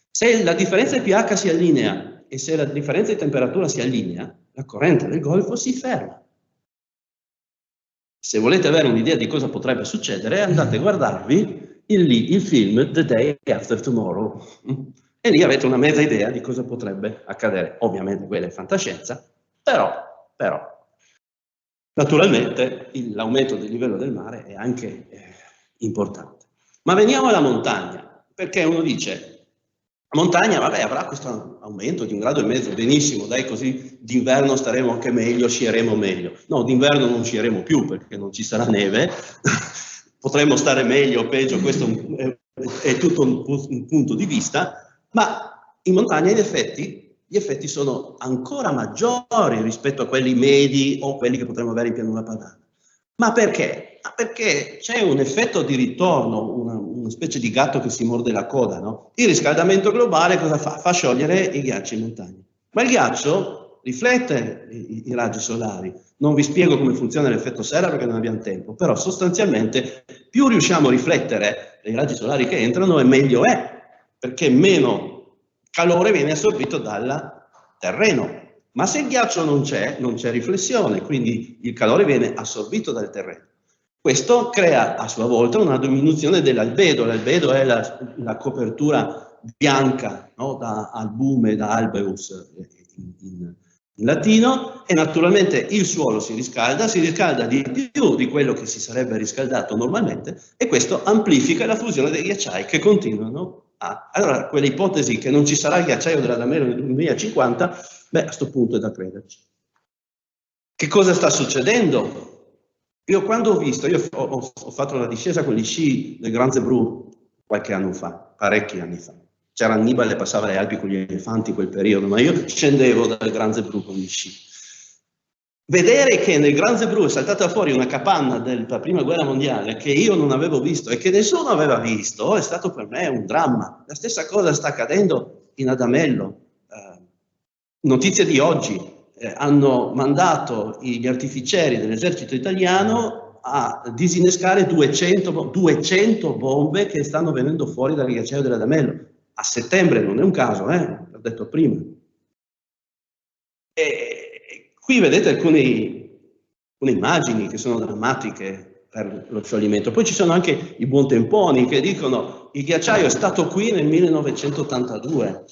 Se la differenza di pH si allinea e se la differenza di temperatura si allinea, la corrente del Golfo si ferma. Se volete avere un'idea di cosa potrebbe succedere, andate a guardarvi il film The Day After Tomorrow e lì avete una mezza idea di cosa potrebbe accadere. Ovviamente quella è fantascienza, però naturalmente l'aumento del livello del mare è anche importante. Ma veniamo alla montagna, perché uno dice la montagna, vabbè, avrà questo aumento di 1,5 gradi, benissimo, dai, così d'inverno staremo anche meglio, scieremo meglio. No, d'inverno non scieremo più perché non ci sarà neve, potremmo stare meglio o peggio, questo è tutto un punto di vista, ma in montagna gli effetti sono ancora maggiori rispetto a quelli medi o quelli che potremmo avere in pianura padana. Ma perché? Perché c'è un effetto di ritorno, una specie di gatto che si morde la coda, no? Il riscaldamento globale cosa fa? Fa sciogliere i ghiacci in montagna. Ma il ghiaccio riflette i raggi solari. Non vi spiego come funziona l'effetto serra perché non abbiamo tempo, però sostanzialmente più riusciamo a riflettere i raggi solari che entrano e meglio è, perché meno calore viene assorbito dal terreno. Ma se il ghiaccio non c'è riflessione, quindi il calore viene assorbito dal terreno. Questo crea a sua volta una diminuzione dell'albedo. L'albedo è la copertura bianca, no? Da albume, da albeus in latino, e naturalmente il suolo si riscalda di più di quello che si sarebbe riscaldato normalmente, e questo amplifica la fusione dei ghiacciai che continuano a... Allora, quell'ipotesi che non ci sarà il ghiacciaio dell'Adamero nel 2050, beh, a questo punto è da crederci. Che cosa sta succedendo? Io quando ho visto, ho fatto la discesa con gli sci del Grand Zebrù qualche anno fa, parecchi anni fa. C'era Annibale, passava le Alpi con gli elefanti in quel periodo, ma io scendevo dal Grand Zebrù con gli sci. Vedere che nel Grand Zebrù è saltata fuori una capanna della prima guerra mondiale che io non avevo visto e che nessuno aveva visto è stato per me un dramma. La stessa cosa sta accadendo in Adamello. Notizie di oggi. Hanno mandato gli artificieri dell'esercito italiano a disinnescare 200 bombe che stanno venendo fuori dal ghiacciaio dell'Adamello. A settembre, non è un caso, l'ho detto prima. E qui vedete alcune immagini che sono drammatiche per lo scioglimento. Poi ci sono anche i buontemponi che dicono il ghiacciaio è stato qui nel 1982.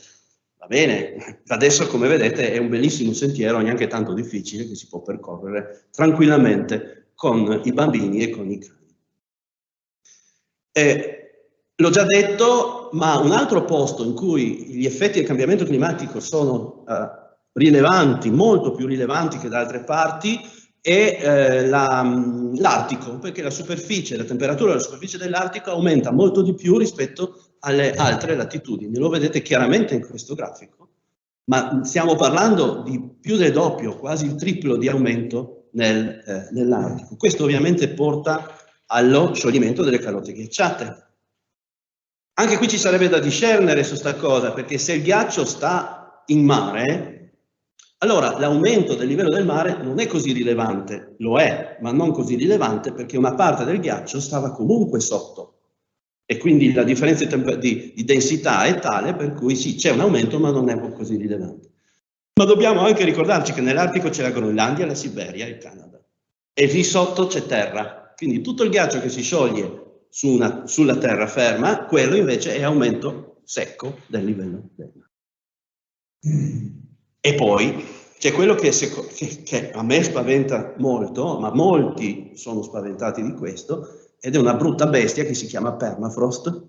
Va bene, adesso come vedete è un bellissimo sentiero, neanche tanto difficile, che si può percorrere tranquillamente con i bambini e con i cani. L'ho già detto, ma un altro posto in cui gli effetti del cambiamento climatico sono rilevanti, molto più rilevanti che da altre parti, è l'Artico, perché la temperatura della superficie dell'Artico aumenta molto di più rispetto alle altre latitudini. Lo vedete chiaramente in questo grafico, ma stiamo parlando di più del doppio, quasi il triplo di aumento nell'Artico. Questo ovviamente porta allo scioglimento delle calotte ghiacciate. Anche qui ci sarebbe da discernere su sta cosa, perché se il ghiaccio sta in mare, allora l'aumento del livello del mare non è così rilevante, lo è, ma non così rilevante perché una parte del ghiaccio stava comunque sotto. E quindi la differenza di densità è tale per cui sì, c'è un aumento, ma non è così rilevante. Ma dobbiamo anche ricordarci che nell'Artico c'è la Groenlandia, la Siberia e il Canada. E lì sotto c'è terra. Quindi tutto il ghiaccio che si scioglie sulla terraferma, quello invece è aumento secco del livello del mare. E poi c'è quello che a me spaventa molto, ma molti sono spaventati di questo, ed è una brutta bestia che si chiama permafrost,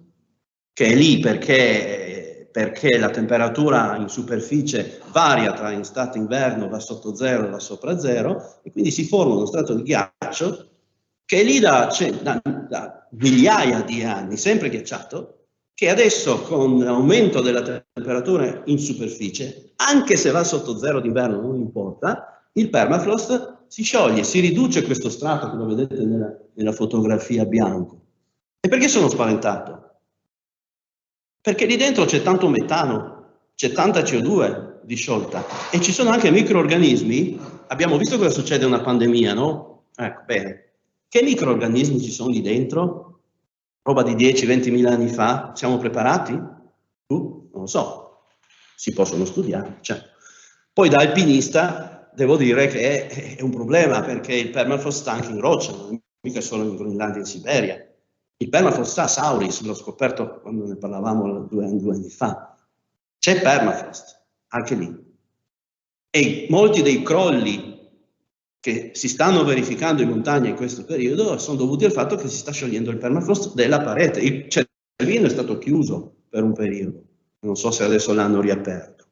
che è lì perché perché la temperatura in superficie varia tra in stato inverno, va sotto zero e va sopra zero, e quindi si forma uno strato di ghiaccio che è lì da migliaia di anni, sempre ghiacciato, che adesso con l'aumento della temperatura in superficie, anche se va sotto zero d'inverno non importa, il permafrost si scioglie, si riduce questo strato che lo vedete nella fotografia bianco. E perché sono spaventato? Perché lì dentro c'è tanto metano, c'è tanta CO2 disciolta e ci sono anche microrganismi. Abbiamo visto cosa succede in una pandemia, no? Ecco, bene. Che microrganismi ci sono lì dentro? Roba di 10-20 mila anni fa? Siamo preparati? Non lo so. Si possono studiare, certo. Poi da alpinista devo dire che è un problema, perché il permafrost sta anche in roccia, non è mica solo in Groenlandia e in Siberia. Il permafrost sta a Sauris, l'ho scoperto quando ne parlavamo 2 anni fa. C'è permafrost, anche lì. E molti dei crolli che si stanno verificando in montagna in questo periodo sono dovuti al fatto che si sta sciogliendo il permafrost della parete. Il Cervino è stato chiuso per un periodo, non so se adesso l'hanno riaperto.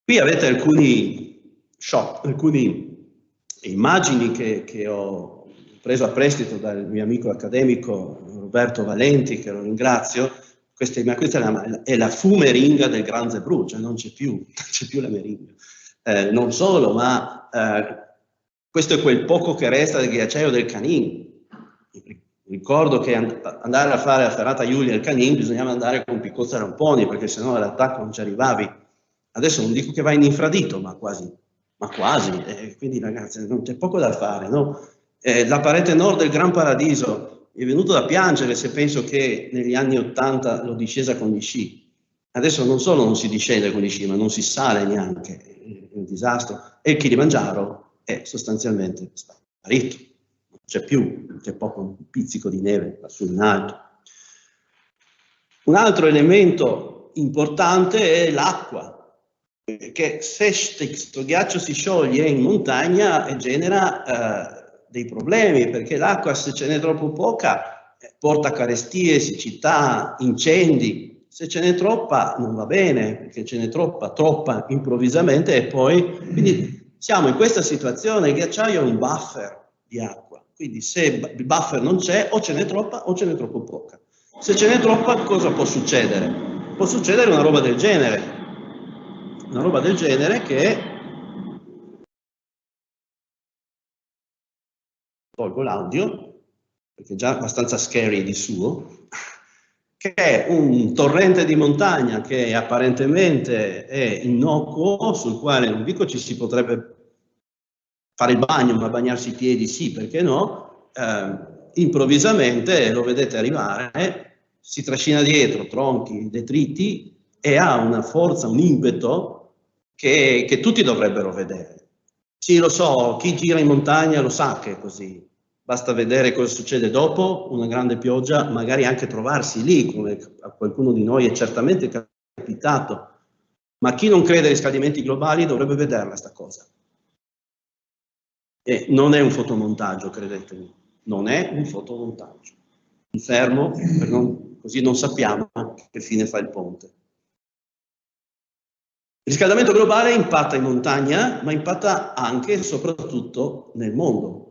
Qui avete alcuni shot, alcune immagini che ho preso a prestito dal mio amico accademico Roberto Valenti, che lo ringrazio. Questa è la fumeringa del Gran Zebrù, cioè non c'è più la meringa. Non solo, ma questo è quel poco che resta del ghiacciaio del Canin. Ricordo che andare a fare la ferrata Giulia al Canin bisognava andare con Piccozza Ramponi, perché sennò all'attacco non ci arrivavi. Adesso non dico che vai in infradito, ma quasi. Quindi ragazzi, non c'è poco da fare, no? La parete nord del Gran Paradiso mi è venuto da piangere se penso che negli anni *80 l'ho discesa con gli sci. Adesso non solo non si discende con gli sci, ma non si sale neanche, è un disastro. E il Kilimangiaro è sostanzialmente sparito, non c'è più, c'è poco, un pizzico di neve lassù in alto. Un altro elemento importante è l'acqua, perché se questo ghiaccio si scioglie in montagna e genera dei problemi, perché l'acqua, se ce n'è troppo poca, porta carestie, siccità, incendi. Se ce n'è troppa non va bene, perché ce n'è troppa improvvisamente, e poi quindi siamo in questa situazione. Il ghiacciaio è un buffer di acqua, quindi se il buffer non c'è, o ce n'è troppa o ce n'è troppo poca. Se ce n'è troppa, cosa può succedere? Può succedere una roba del genere, che tolgo l'audio, perché è già abbastanza scary di suo, che è un torrente di montagna che apparentemente è innocuo, sul quale non dico ci si potrebbe fare il bagno, ma bagnarsi i piedi sì, perché no, improvvisamente lo vedete arrivare, si trascina dietro tronchi, detriti, e ha una forza, un impeto che tutti dovrebbero vedere. Sì, lo so, chi gira in montagna lo sa che è così. Basta vedere cosa succede dopo una grande pioggia, magari anche trovarsi lì, come a qualcuno di noi è certamente capitato. Ma chi non crede ai riscaldamenti globali dovrebbe vederla sta cosa. E non è un fotomontaggio, credetemi, non è un fotomontaggio. Mi fermo, così non sappiamo che fine fa il ponte. Il riscaldamento globale impatta in montagna, ma impatta anche e soprattutto nel mondo.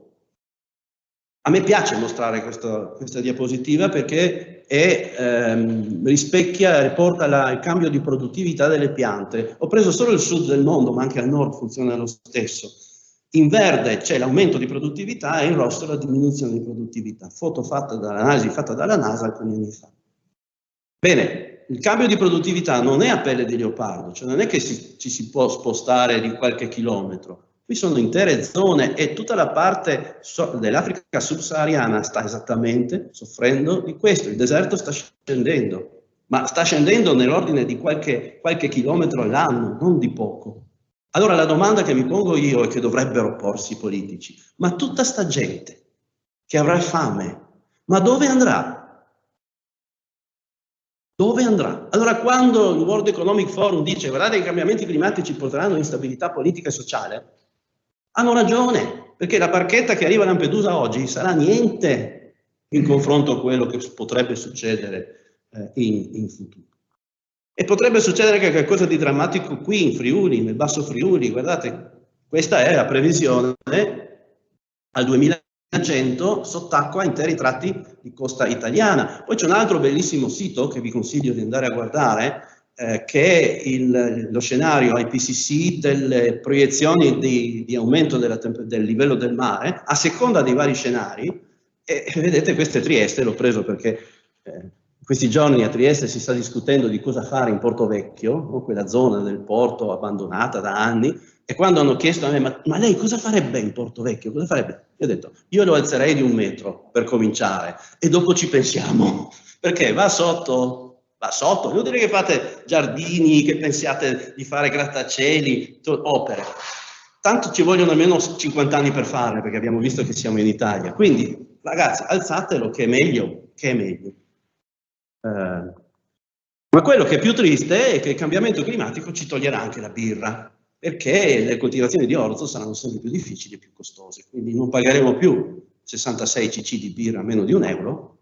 A me piace mostrare questa diapositiva perché rispecchia, riporta il cambio di produttività delle piante. Ho preso solo il sud del mondo, ma anche al nord funziona lo stesso. In verde c'è l'aumento di produttività e in rosso la diminuzione di produttività. Foto fatta dall'analisi fatta dalla NASA alcuni anni fa. Bene, il cambio di produttività non è a pelle di leopardo, cioè non è che ci si può spostare di qualche chilometro. Qui sono intere zone e tutta la parte dell'Africa subsahariana sta esattamente soffrendo di questo. Il deserto sta scendendo, ma sta scendendo nell'ordine di qualche chilometro all'anno, non di poco. Allora la domanda che mi pongo io e che dovrebbero porsi i politici: ma tutta sta gente che avrà fame, ma dove andrà? Dove andrà? Allora quando il World Economic Forum dice guardate i cambiamenti climatici porteranno instabilità politica e sociale, hanno ragione, perché la barchetta che arriva a Lampedusa oggi sarà niente in confronto a quello che potrebbe succedere in futuro. E potrebbe succedere anche qualcosa di drammatico qui in Friuli, nel Basso Friuli. Guardate, questa è la previsione al 2100 sott'acqua interi tratti di costa italiana. Poi c'è un altro bellissimo sito che vi consiglio di andare a guardare, che è lo scenario IPCC delle proiezioni di aumento del livello del mare a seconda dei vari scenari. E vedete, questo è Trieste, l'ho preso perché in questi giorni a Trieste si sta discutendo di cosa fare in Porto Vecchio, no? Quella zona del porto abbandonata da anni, e quando hanno chiesto a me, ma lei cosa farebbe in Porto Vecchio? Cosa farebbe? Io ho detto, io lo alzerei di 1 metro per cominciare, e dopo ci pensiamo, perché va sotto, è inutile che fate giardini, che pensiate di fare grattacieli, opere. Tanto ci vogliono almeno 50 anni per farle, perché abbiamo visto che siamo in Italia. Quindi, ragazzi, alzatelo, che è meglio, Ma quello che è più triste è che il cambiamento climatico ci toglierà anche la birra, perché le coltivazioni di orzo saranno sempre più difficili e più costose, quindi non pagheremo più 66 cc di birra a meno di €1,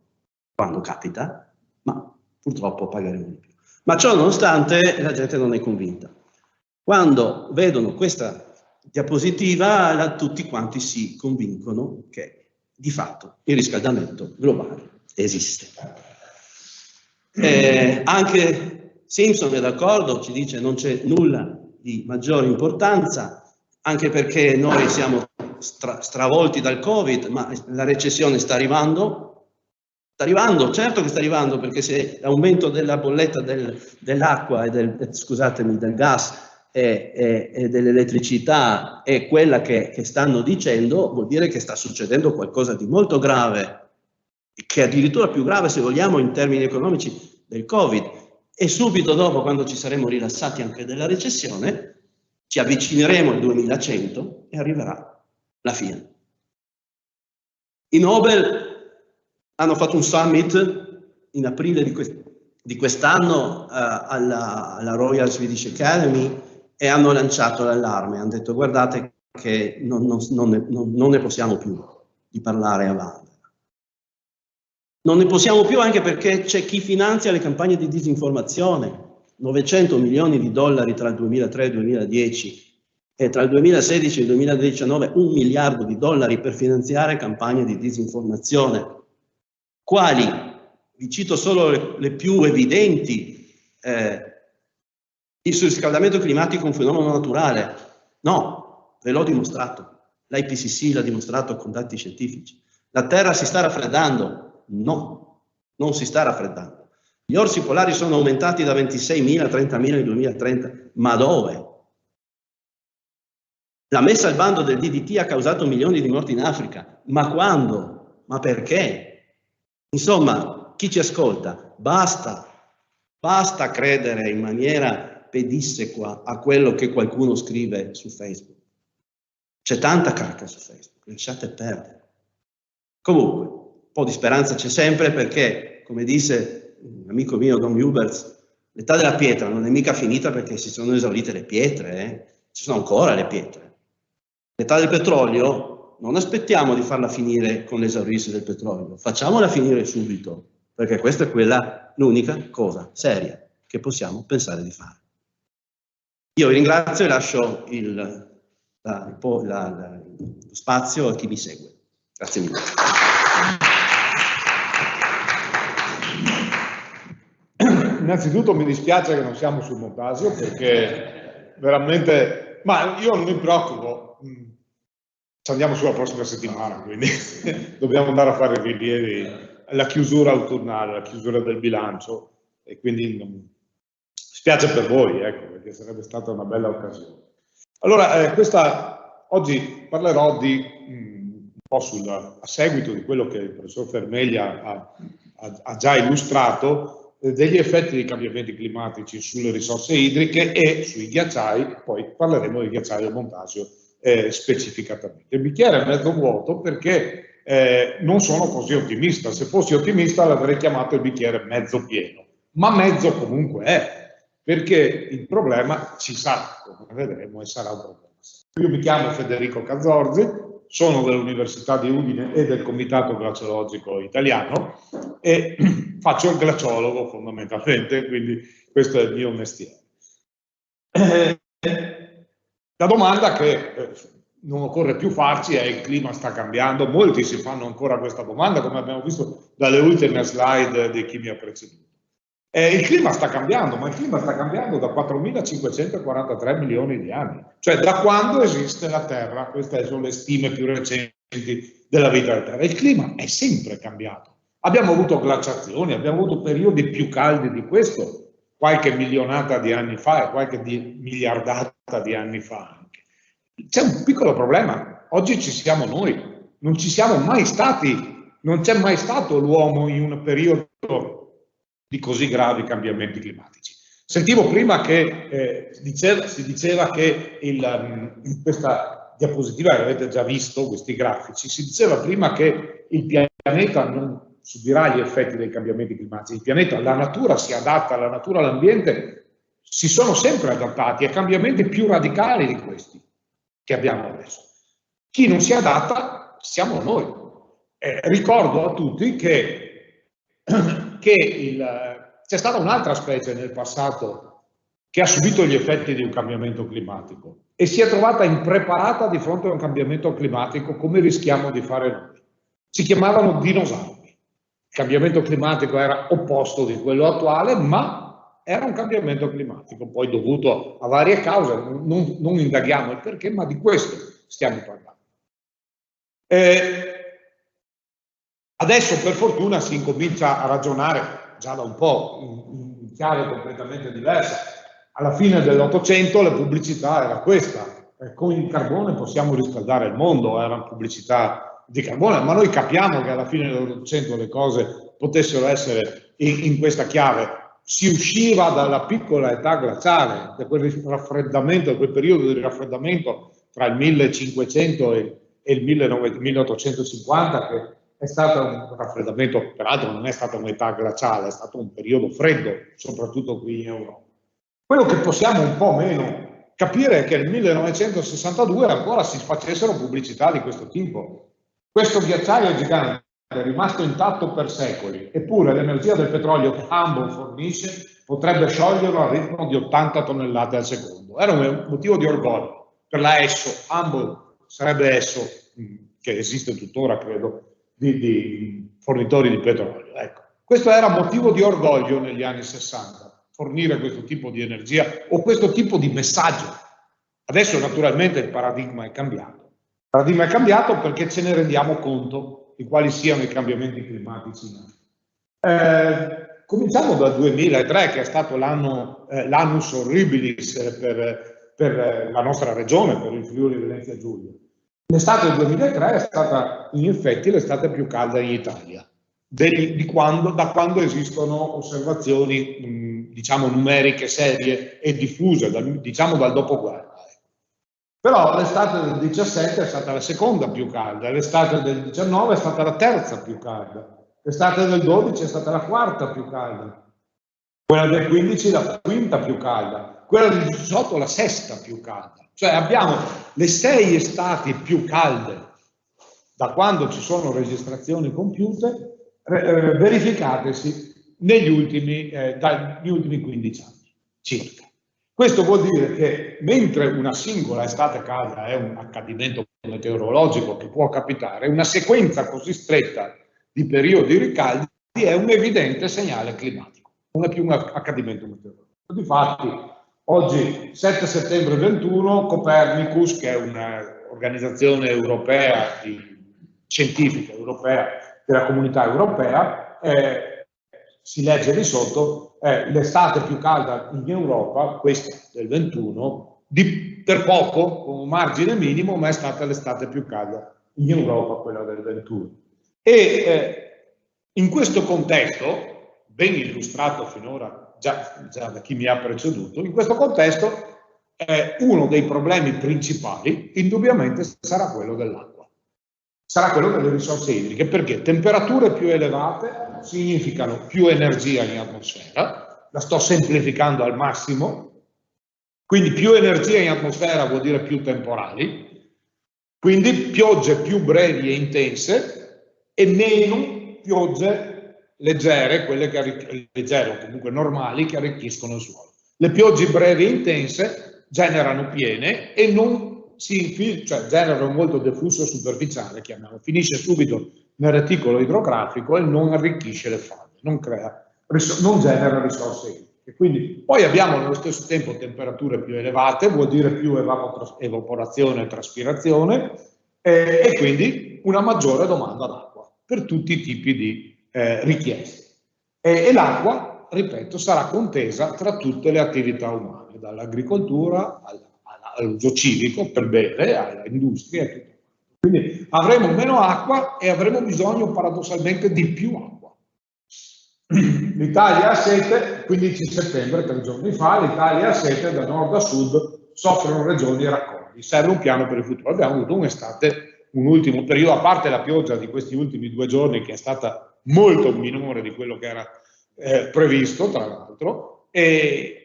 quando capita, ma purtroppo pagheremo di più. Ma ciò nonostante la gente non è convinta. Quando vedono questa diapositiva, tutti quanti si convincono che di fatto il riscaldamento globale esiste. Anche Simpson è d'accordo, ci dice non c'è nulla di maggiore importanza, anche perché noi siamo stravolti dal Covid, ma la recessione sta arrivando, certo che sta arrivando, perché se l'aumento della bolletta dell'acqua e del gas e dell'elettricità è quella che stanno dicendo, vuol dire che sta succedendo qualcosa di molto grave, che è addirittura più grave, se vogliamo, in termini economici del Covid. E subito dopo, quando ci saremo rilassati anche della recessione, ci avvicineremo al 2100 e arriverà la fine. I Nobel hanno fatto un summit in aprile di quest'anno alla Royal Swedish Academy e hanno lanciato l'allarme, hanno detto guardate che non ne possiamo più di parlare avanti. Non ne possiamo più anche perché c'è chi finanzia le campagne di disinformazione, 900 milioni di dollari tra il 2003 e il 2010 e tra il 2016 e il 2019 $1 miliardo per finanziare campagne di disinformazione. Quali? Vi cito solo le più evidenti. Il surriscaldamento climatico è un fenomeno naturale? No, ve l'ho dimostrato. L'IPCC l'ha dimostrato con dati scientifici. La Terra si sta raffreddando? No, non si sta raffreddando. Gli orsi polari sono aumentati da 26.000 a 30.000 nel 2030. Ma dove? La messa al bando del DDT ha causato milioni di morti in Africa. Ma quando? Ma perché? Insomma, chi ci ascolta, basta credere in maniera pedissequa a quello che qualcuno scrive su Facebook. C'è tanta cacca su Facebook, lasciate perdere. Comunque, un po' di speranza c'è sempre perché, come disse un amico mio, Don Huberts, l'età della pietra non è mica finita perché si sono esaurite le pietre, ci sono ancora le pietre. L'età del petrolio non aspettiamo di farla finire con l'esaurirsi del petrolio, facciamola finire subito, perché questa è l'unica cosa seria che possiamo pensare di fare. Io vi ringrazio e lascio lo spazio a chi mi segue. Grazie mille. Innanzitutto mi dispiace che non siamo sul Montasio perché veramente, ma io non mi preoccupo, ci andiamo sulla prossima settimana, quindi dobbiamo andare a fare i rilievi, la chiusura autunnale, la chiusura del bilancio e quindi spiace per voi, ecco, perché sarebbe stata una bella occasione. Allora, oggi parlerò un po' a seguito di quello che il professor Fermeglia ha già illustrato, degli effetti dei cambiamenti climatici sulle risorse idriche e sui ghiacciai, poi parleremo del ghiacciaio Montasio specificatamente. Il bicchiere è mezzo vuoto perché non sono così ottimista, se fossi ottimista l'avrei chiamato il bicchiere mezzo pieno, ma mezzo comunque è, perché il problema ci sarà, come vedremo, e sarà un problema. Io mi chiamo Federico Cazzorzi, sono dell'Università di Udine e del Comitato Glaciologico Italiano e faccio il glaciologo fondamentalmente, quindi questo è il mio mestiere. La domanda che non occorre più farci è: il clima sta cambiando? Molti si fanno ancora questa domanda, come abbiamo visto dalle ultime slide di chi mi ha preceduto. Il clima sta cambiando, ma il clima sta cambiando da 4.543 milioni di anni, cioè da quando esiste la Terra. Queste sono le stime più recenti della vita della Terra. Il clima è sempre cambiato. Abbiamo avuto glaciazioni, abbiamo avuto periodi più caldi di questo, qualche milionata di anni fa e qualche miliardata di anni fa anche. C'è un piccolo problema: oggi ci siamo noi, non ci siamo mai stati, non c'è mai stato l'uomo in un periodo di così gravi cambiamenti climatici. Sentivo prima che si diceva che in questa diapositiva, che avete già visto, questi grafici, si diceva prima che il pianeta non subirà gli effetti dei cambiamenti climatici. Il pianeta, la natura si adatta, la natura, l'ambiente si sono sempre adattati a cambiamenti più radicali di questi che abbiamo adesso. Chi non si adatta siamo noi. Ricordo a tutti che c'è stata un'altra specie nel passato che ha subito gli effetti di un cambiamento climatico e si è trovata impreparata di fronte a un cambiamento climatico come rischiamo di fare noi. Si chiamavano dinosauri. Il cambiamento climatico era opposto di quello attuale, ma era un cambiamento climatico, poi dovuto a varie cause. Non indaghiamo il perché, ma di questo stiamo parlando. Adesso per fortuna si incomincia a ragionare già da un po' in chiave completamente diversa. Alla fine dell'Ottocento la pubblicità era questa: con il carbone possiamo riscaldare il mondo, era una pubblicità di carbone, ma noi capiamo che alla fine dell'Ottocento le cose potessero essere in questa chiave. Si usciva dalla piccola età glaciale, da quel raffreddamento, da quel periodo di raffreddamento tra il 1500 e il 1850, che è stato un raffreddamento, peraltro non è stata un'età glaciale, è stato un periodo freddo, soprattutto qui in Europa. Quello che possiamo un po' meno capire è che nel 1962 ancora si facessero pubblicità di questo tipo. Questo ghiacciaio gigante è rimasto intatto per secoli, eppure l'energia del petrolio che Humboldt fornisce potrebbe scioglierlo al ritmo di 80 tonnellate al secondo. Era un motivo di orgoglio per la Esso. Humboldt sarebbe Esso, che esiste tuttora, credo, di fornitori di petrolio. Ecco. Questo era motivo di orgoglio negli anni 60, fornire questo tipo di energia o questo tipo di messaggio. Adesso naturalmente il paradigma è cambiato. Il paradigma è cambiato perché ce ne rendiamo conto di quali siano i cambiamenti climatici. Cominciamo dal 2003, che è stato l'annus horribilis per la nostra regione, per il Friuli Venezia Giulia. L'estate del 2003 è stata in effetti l'estate più calda in Italia, da quando esistono osservazioni diciamo numeriche serie e diffuse, diciamo dal dopoguerra. Però l'estate del 17 è stata la seconda più calda, l'estate del 19 è stata la terza più calda, l'estate del 12 è stata la quarta più calda, quella del 15 la quinta più calda, quella del 18 la sesta più calda. Cioè abbiamo le 6 estati più calde da quando ci sono registrazioni compiute, verificatesi negli dagli ultimi 15 anni circa. Questo vuol dire che mentre una singola estate calda è un accadimento meteorologico che può capitare, una sequenza così stretta di periodi ricaldi è un evidente segnale climatico, non è più un accadimento meteorologico. Difatti, oggi, 7 settembre 21, Copernicus, che è un'organizzazione europea, scientifica europea, della comunità europea, si legge di sotto, l'estate più calda in Europa, questa del 21, per poco, con un margine minimo, ma è stata l'estate più calda in Europa, quella del 21. E in questo contesto, ben illustrato finora già da chi mi ha preceduto, in questo contesto uno dei problemi principali indubbiamente sarà quello dell'acqua, sarà quello delle risorse idriche, perché temperature più elevate significano più energia in atmosfera, la sto semplificando al massimo, quindi più energia in atmosfera vuol dire più temporali, quindi piogge più brevi e intense e meno piogge leggere, quelle che leggere o comunque normali, che arricchiscono il suolo. Le piogge brevi e intense generano piene e non si infiltrano, cioè generano molto deflusso superficiale, chiamiamo, finisce subito nel reticolo idrografico e non arricchisce le falde, non genera risorse idriche. Quindi poi abbiamo nello stesso tempo temperature più elevate, vuol dire più evaporazione e traspirazione, e quindi una maggiore domanda d'acqua per tutti i tipi di richieste. E l'acqua, ripeto, sarà contesa tra tutte le attività umane, dall'agricoltura all'uso civico per bere, all'industria e tutto. Quindi avremo meno acqua e avremo bisogno paradossalmente di più acqua. L'Italia ha sete, 15 settembre, 3 giorni fa, l'Italia ha sete da nord a sud, soffrono regioni e raccordi. Serve un piano per il futuro. Abbiamo avuto un'estate, un ultimo periodo, a parte la pioggia di questi ultimi 2 giorni che è stata molto minore di quello che era previsto, tra l'altro, e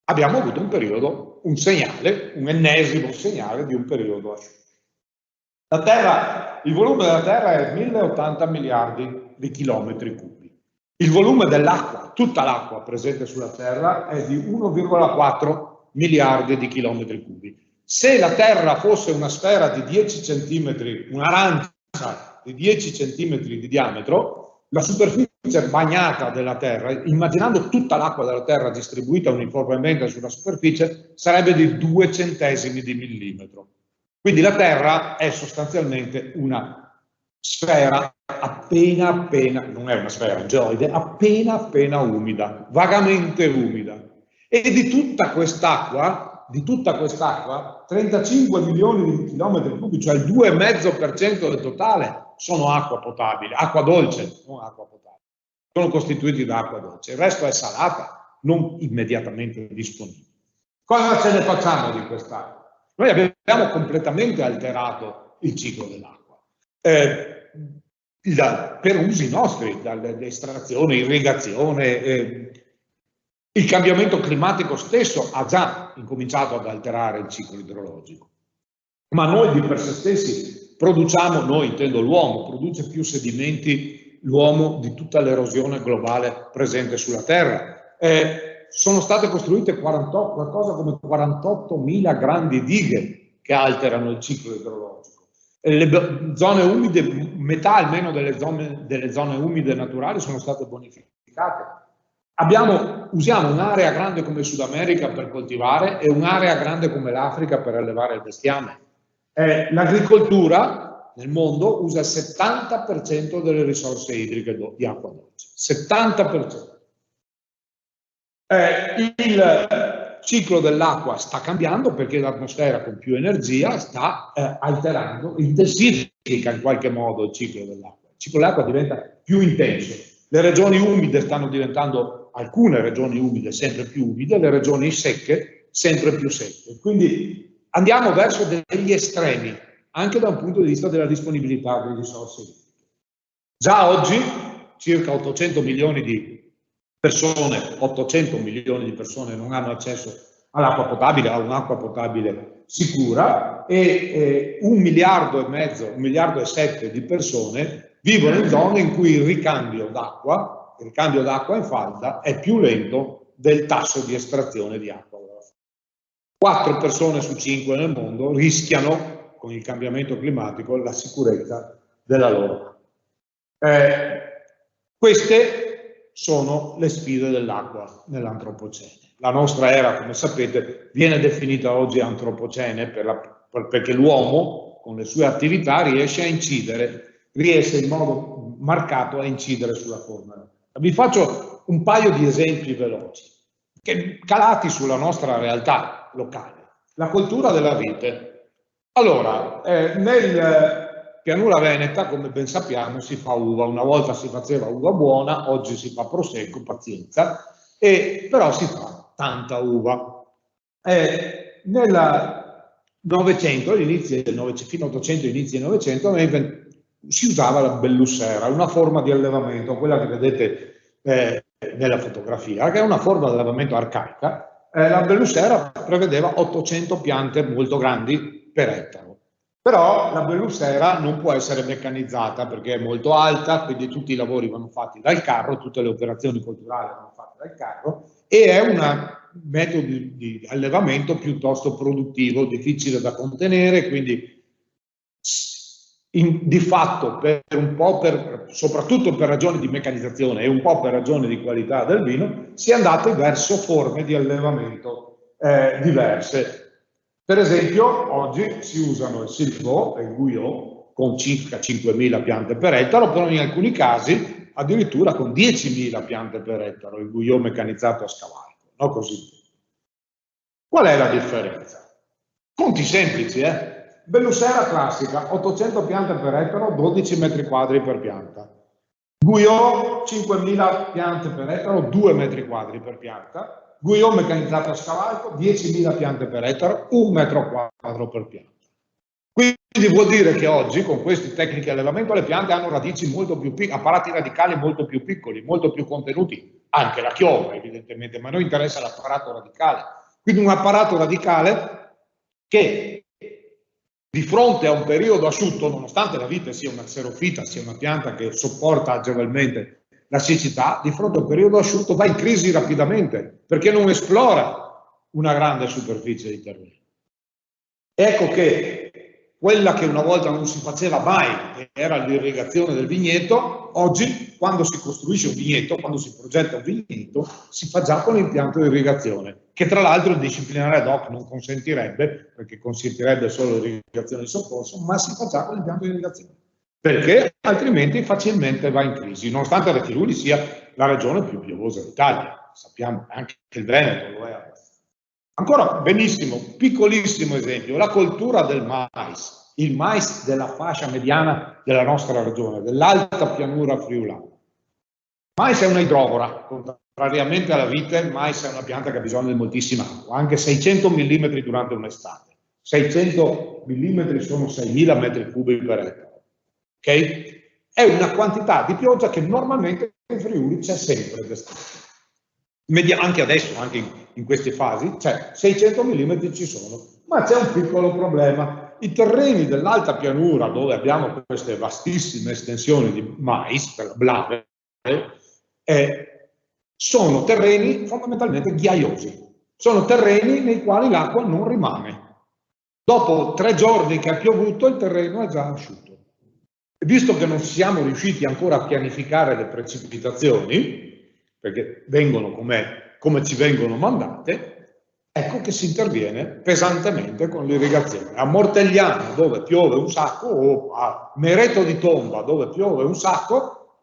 abbiamo avuto un periodo, un segnale, un ennesimo segnale di un periodo asciutto. La Terra, il volume della Terra è 1080 miliardi di chilometri cubi. Il volume dell'acqua, tutta l'acqua presente sulla Terra, è di 1,4 miliardi di chilometri cubi. Se la Terra fosse una sfera di 10 centimetri, un'arancia di 10 centimetri di diametro, la superficie bagnata della Terra, immaginando tutta l'acqua della Terra distribuita uniformemente sulla superficie, sarebbe di 2 centesimi di millimetro. Quindi la Terra è sostanzialmente una sfera appena, non è una sfera geoide, appena umida, vagamente umida. E di tutta quest'acqua, 35 milioni di chilometri cubi, cioè il 2,5% del totale, sono acqua potabile, acqua dolce, non acqua potabile. Sono costituiti da acqua dolce. Il resto è salata, non immediatamente disponibile. Cosa ce ne facciamo di quest'acqua? Noi abbiamo completamente alterato il ciclo dell'acqua per usi nostri, dall'estrazione, irrigazione. Il cambiamento climatico stesso ha già incominciato ad alterare il ciclo idrologico. Ma noi di per sé stessi produciamo, noi intendo l'uomo, produce più sedimenti l'uomo di tutta l'erosione globale presente sulla Terra. Sono state costruite qualcosa come 48.000 grandi dighe che alterano il ciclo idrologico. Le zone umide, metà almeno delle zone umide naturali sono state bonificate. Usiamo un'area grande come il Sud America per coltivare e un'area grande come l'Africa per allevare il bestiame. L'agricoltura nel mondo usa il 70% delle risorse idriche di acqua dolce. 70%. Il ciclo dell'acqua sta cambiando perché l'atmosfera con più energia sta alterando, intensifica in qualche modo il ciclo dell'acqua. Il ciclo dell'acqua diventa più intenso. Le regioni umide stanno diventando, alcune regioni umide sempre più umide, le regioni secche sempre più secche. Quindi andiamo verso degli estremi, anche da un punto di vista della disponibilità di risorse idriche. Già oggi circa 800 milioni di persone, 800 milioni di persone non hanno accesso all'acqua potabile, a un'acqua potabile sicura, e 1,5 miliardi, 1,7 miliardi di persone vivono in zone in cui il ricambio d'acqua in falda è più lento del tasso di estrazione di acqua. 4 persone su 5 nel mondo rischiano, con il cambiamento climatico, la sicurezza della loro acqua. Queste sono le sfide dell'acqua nell'antropocene. La nostra era, come sapete, viene definita oggi antropocene perché l'uomo, con le sue attività, riesce in modo marcato a incidere sulla forma. Vi faccio un paio di esempi veloci, calati sulla nostra realtà locale. La coltura della vite. Allora, nel pianura veneta, come ben sappiamo, si fa uva. Una volta si faceva uva buona, oggi si fa prosecco, pazienza, però si fa tanta uva. Nel Novecento, fino all'800, inizi del Novecento, si usava la bellussera, una forma di allevamento, quella che vedete nella fotografia, che è una forma di allevamento arcaica. La bellussera prevedeva 800 piante molto grandi per ettaro. Però la Bellussera non può essere meccanizzata perché è molto alta, quindi tutti i lavori vanno fatti dal carro, tutte le operazioni culturali vanno fatte dal carro, e è un metodo di allevamento piuttosto produttivo, difficile da contenere, quindi di fatto soprattutto per ragioni di meccanizzazione e un po' per ragioni di qualità del vino, si è andati verso forme di allevamento diverse. Per esempio, oggi si usano il Silvaud e il Guyot con circa 5.000 piante per ettaro, però in alcuni casi addirittura con 10.000 piante per ettaro, il Guyot meccanizzato a scavalco, no? Così. Qual è la differenza? Conti semplici, Bellussera classica, 800 piante per ettaro, 12 metri quadri per pianta. Guyot, 5.000 piante per ettaro, 2 metri quadri per pianta. Guyot meccanizzato a scavalco, 10.000 piante per ettaro, 1 metro quadro per pianta. Quindi vuol dire che oggi con queste tecniche di allevamento le piante hanno radici molto più piccole, apparati radicali molto più piccoli, molto più contenuti, anche la chioma evidentemente, ma a noi interessa l'apparato radicale. Quindi un apparato radicale che di fronte a un periodo asciutto, nonostante la vite sia una xerofita, sia una pianta che sopporta agevolmente la siccità, di fronte a un periodo asciutto va in crisi rapidamente, perché non esplora una grande superficie di terreno. Ecco che quella che una volta non si faceva mai, che era l'irrigazione del vigneto, oggi quando si costruisce un vigneto, quando si progetta un vigneto, si fa già con l'impianto di irrigazione, che tra l'altro il disciplinare ad hoc non consentirebbe, perché consentirebbe solo l'irrigazione di soccorso, ma si fa già con l'impianto di irrigazione, perché altrimenti facilmente va in crisi, nonostante la Friuli sia la regione più piovosa d'Italia. Sappiamo anche che il Veneto lo è. Ancora, benissimo, piccolissimo esempio, la coltura del mais, il mais della fascia mediana della nostra regione, dell'alta pianura friulana. Il mais è una idrovora, contrariamente alla vite, il mais è una pianta che ha bisogno di moltissima acqua, anche 600 mm durante un'estate. 600 mm sono 6.000 metri cubi per ettaro. Okay? È una quantità di pioggia che normalmente in Friuli c'è sempre d'estate. Anche adesso, anche in queste fasi, cioè 600 mm ci sono, ma c'è un piccolo problema. I terreni dell'alta pianura, dove abbiamo queste vastissime estensioni di mais, per la blave, sono terreni fondamentalmente ghiaiosi. Sono terreni nei quali l'acqua non rimane. Dopo 3 giorni che ha piovuto, il terreno è già asciutto. E visto che non siamo riusciti ancora a pianificare le precipitazioni, perché vengono come ci vengono mandate, ecco che si interviene pesantemente con l'irrigazione. A Mortegliano, dove piove un sacco, o a Mereto di Tomba, dove piove un sacco,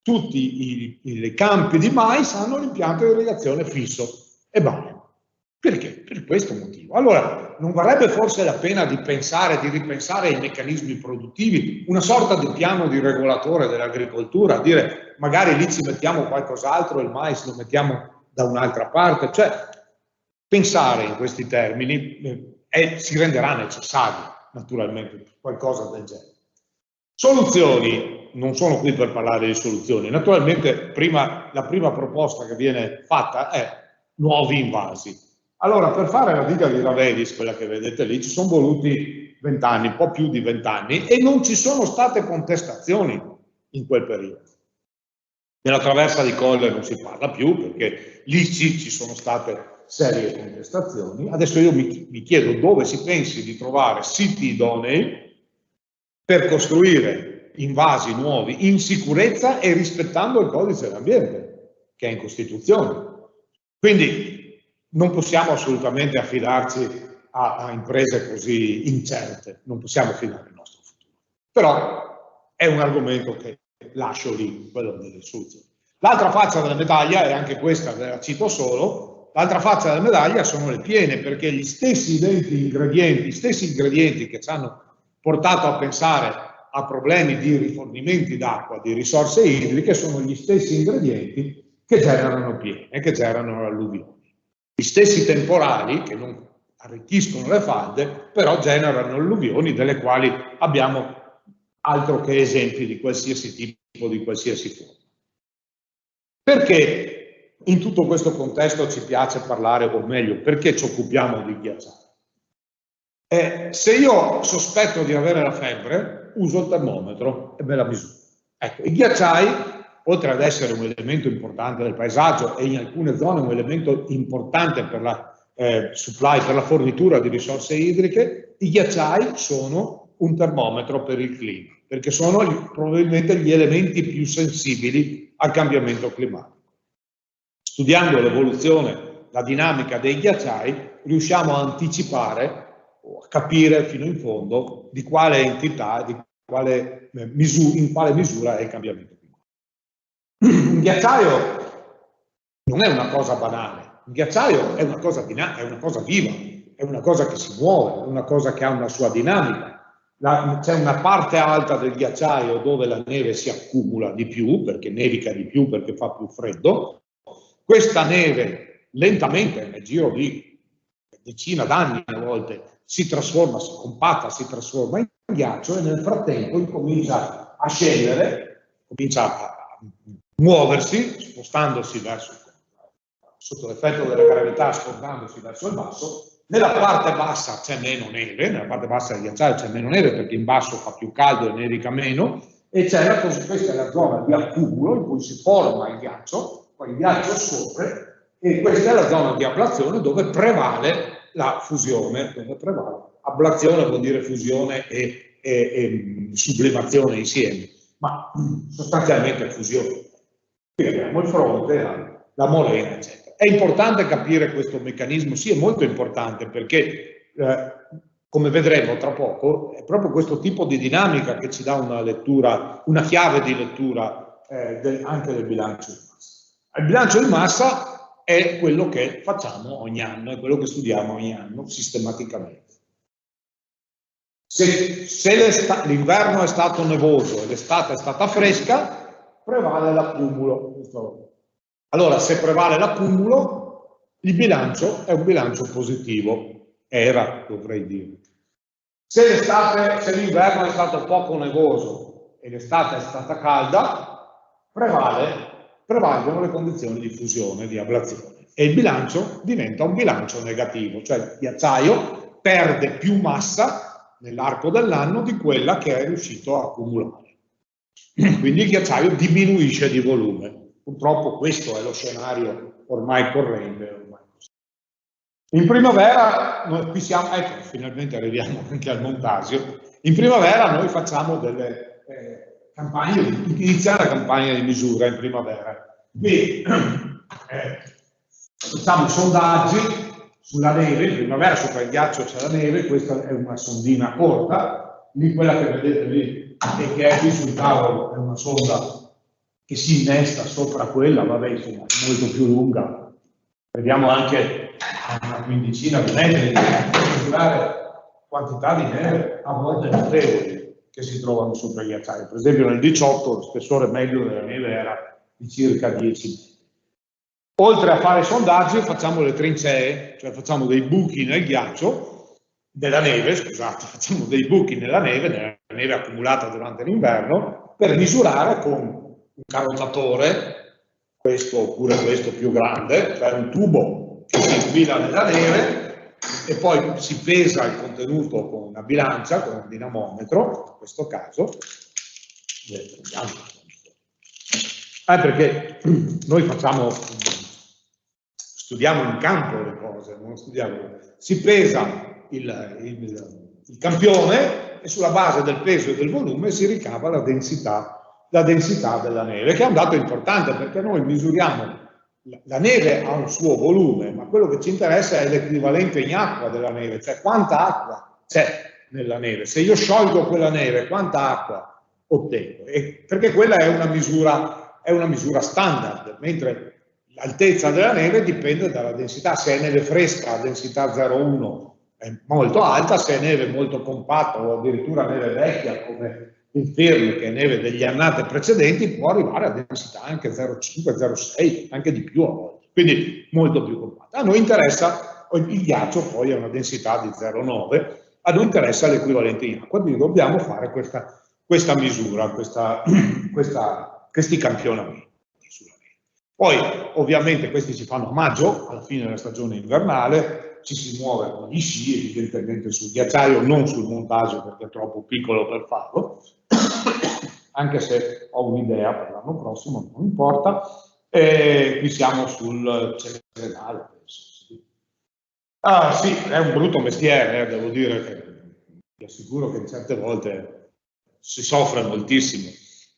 tutti i campi di mais hanno l'impianto di irrigazione fisso. E basta. Perché? Per questo motivo. Allora, non varrebbe forse la pena di ripensare ai meccanismi produttivi, una sorta di piano di regolatore dell'agricoltura, dire magari lì ci mettiamo qualcos'altro, il mais lo mettiamo da un'altra parte, cioè pensare in questi termini si renderà necessario, naturalmente, qualcosa del genere. Soluzioni, non sono qui per parlare di soluzioni, naturalmente la prima proposta che viene fatta è nuovi invasi. Allora, per fare la diga di Ravelis, quella che vedete lì, ci sono voluti 20 anni, un po' più di 20 anni, e non ci sono state contestazioni in quel periodo. Nella traversa di Colle non si parla più, perché lì ci sono state serie contestazioni. Adesso io mi chiedo dove si pensi di trovare siti idonei per costruire invasi nuovi in sicurezza e rispettando il codice dell'ambiente, che è in Costituzione. Quindi non possiamo assolutamente affidarci a imprese così incerte, non possiamo affidare il nostro futuro. Però è un argomento che lascio lì, quello delle soluzioni. L'altra faccia della medaglia, e anche questa ve la cito solo, l'altra faccia della medaglia sono le piene, perché gli stessi ingredienti che ci hanno portato a pensare a problemi di rifornimenti d'acqua, di risorse idriche, sono gli stessi ingredienti che generano piene, che generano alluvioni. Gli stessi temporali, che non arricchiscono le falde, però generano alluvioni delle quali abbiamo altro che esempi di qualsiasi tipo, di qualsiasi forma. Perché in tutto questo contesto ci piace parlare, o meglio, perché ci occupiamo di ghiacciaio? Se io sospetto di avere la febbre, uso il termometro e me la misuro. Ecco, i ghiacciai, oltre ad essere un elemento importante del paesaggio e in alcune zone un elemento importante per la supply, per la fornitura di risorse idriche, i ghiacciai sono un termometro per il clima, perché sono probabilmente gli elementi più sensibili al cambiamento climatico. Studiando l'evoluzione, la dinamica dei ghiacciai, riusciamo a anticipare o a capire fino in fondo di quale entità, in quale misura è il cambiamento climatico. Un ghiacciaio non è una cosa banale, un ghiacciaio è una cosa viva, è una cosa che si muove, è una cosa che ha una sua dinamica. C'è una parte alta del ghiacciaio dove la neve si accumula di più, perché nevica di più, perché fa più freddo. Questa neve lentamente, nel giro di decina d'anni a volte, si trasforma, si compatta, si trasforma in ghiaccio e nel frattempo incomincia a scendere, comincia a muoversi, spostandosi sotto l'effetto della gravità, spostandosi verso il basso. Nella parte bassa c'è meno neve, nella parte bassa del ghiacciaio c'è meno neve perché in basso fa più caldo e nevica meno, e questa è la zona di accumulo in cui si forma il ghiaccio, poi il ghiaccio scorre, e questa è la zona di ablazione dove prevale la fusione, ablazione vuol dire fusione e sublimazione insieme, ma sostanzialmente fusione. Qui abbiamo il fronte, la morena, eccetera. È importante capire questo meccanismo, sì, è molto importante perché, come vedremo tra poco, è proprio questo tipo di dinamica che ci dà una lettura, una chiave di lettura anche del bilancio di massa. Il bilancio di massa è quello che facciamo ogni anno, è quello che studiamo ogni anno sistematicamente. Se l'inverno è stato nevoso e l'estate è stata fresca, prevale l'accumulo. Allora, se prevale l'accumulo, il bilancio è un bilancio positivo. Era, dovrei dire. Se l'inverno è stato poco nevoso e l'estate è stata calda, prevalgono le condizioni di fusione, di ablazione. E il bilancio diventa un bilancio negativo, cioè il ghiacciaio perde più massa nell'arco dell'anno di quella che è riuscito a accumulare. Quindi il ghiacciaio diminuisce di volume. Purtroppo questo è lo scenario ormai corrente. In primavera, noi qui siamo, ecco, finalmente arriviamo anche al montasio. In primavera noi facciamo delle campagne, inizia la campagna di misura in primavera. Qui facciamo sondaggi sulla neve, in primavera sopra il ghiaccio c'è la neve, questa è una sondina corta, lì quella che vedete lì e che è qui sul tavolo è una sonda che si innesta sopra quella, vabbè, insomma, è molto più lunga. Vediamo anche una quindicina di metri, per misurare quantità di neve a volte notevoli che si trovano sopra il ghiacciaio. Per esempio nel 18 lo spessore medio della neve era di circa 10 metri. Oltre a fare sondaggi facciamo le trincee, cioè facciamo dei buchi nel ghiaccio, della neve, scusate, facciamo dei buchi nella neve accumulata durante l'inverno, per misurare con un carottatore, questo oppure questo più grande, cioè un tubo che si infila nella neve e poi si pesa il contenuto con una bilancia, con un dinamometro, in questo caso, perché noi studiamo in campo le cose, non studiamo, si pesa il campione e sulla base del peso e del volume si ricava la densità della neve, che è un dato importante perché noi misuriamo, la neve ha un suo volume, ma quello che ci interessa è l'equivalente in acqua della neve, cioè quanta acqua c'è nella neve. Se io sciolgo quella neve, quanta acqua ottengo? Perché quella è una misura standard, mentre l'altezza della neve dipende dalla densità. Se è neve fresca a densità 0,1 è molto alta, se è neve molto compatta o addirittura neve vecchia come il firme, che è neve degli annate precedenti, può arrivare a densità anche 0,5, 0,6, anche di più a volte, quindi molto più compatta. A noi interessa, il ghiaccio poi ha una densità di 0,9, a noi interessa l'equivalente in acqua, quindi dobbiamo fare questa misura, questi campionamenti sulla neve. Poi ovviamente questi si fanno a maggio, alla fine della stagione invernale, ci si muove con gli sci, evidentemente sul ghiacciaio, non sul montaggio perché è troppo piccolo per farlo, anche se ho un'idea per l'anno prossimo, non importa. E qui siamo sul Ceredale, penso. Ah sì, è un brutto mestiere, devo dire che vi assicuro che certe volte si soffre moltissimo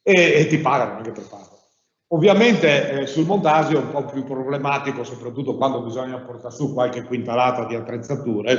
e ti pagano anche per farlo. Ovviamente sul montaggio è un po' più problematico, soprattutto quando bisogna portare su qualche quintalata di attrezzature.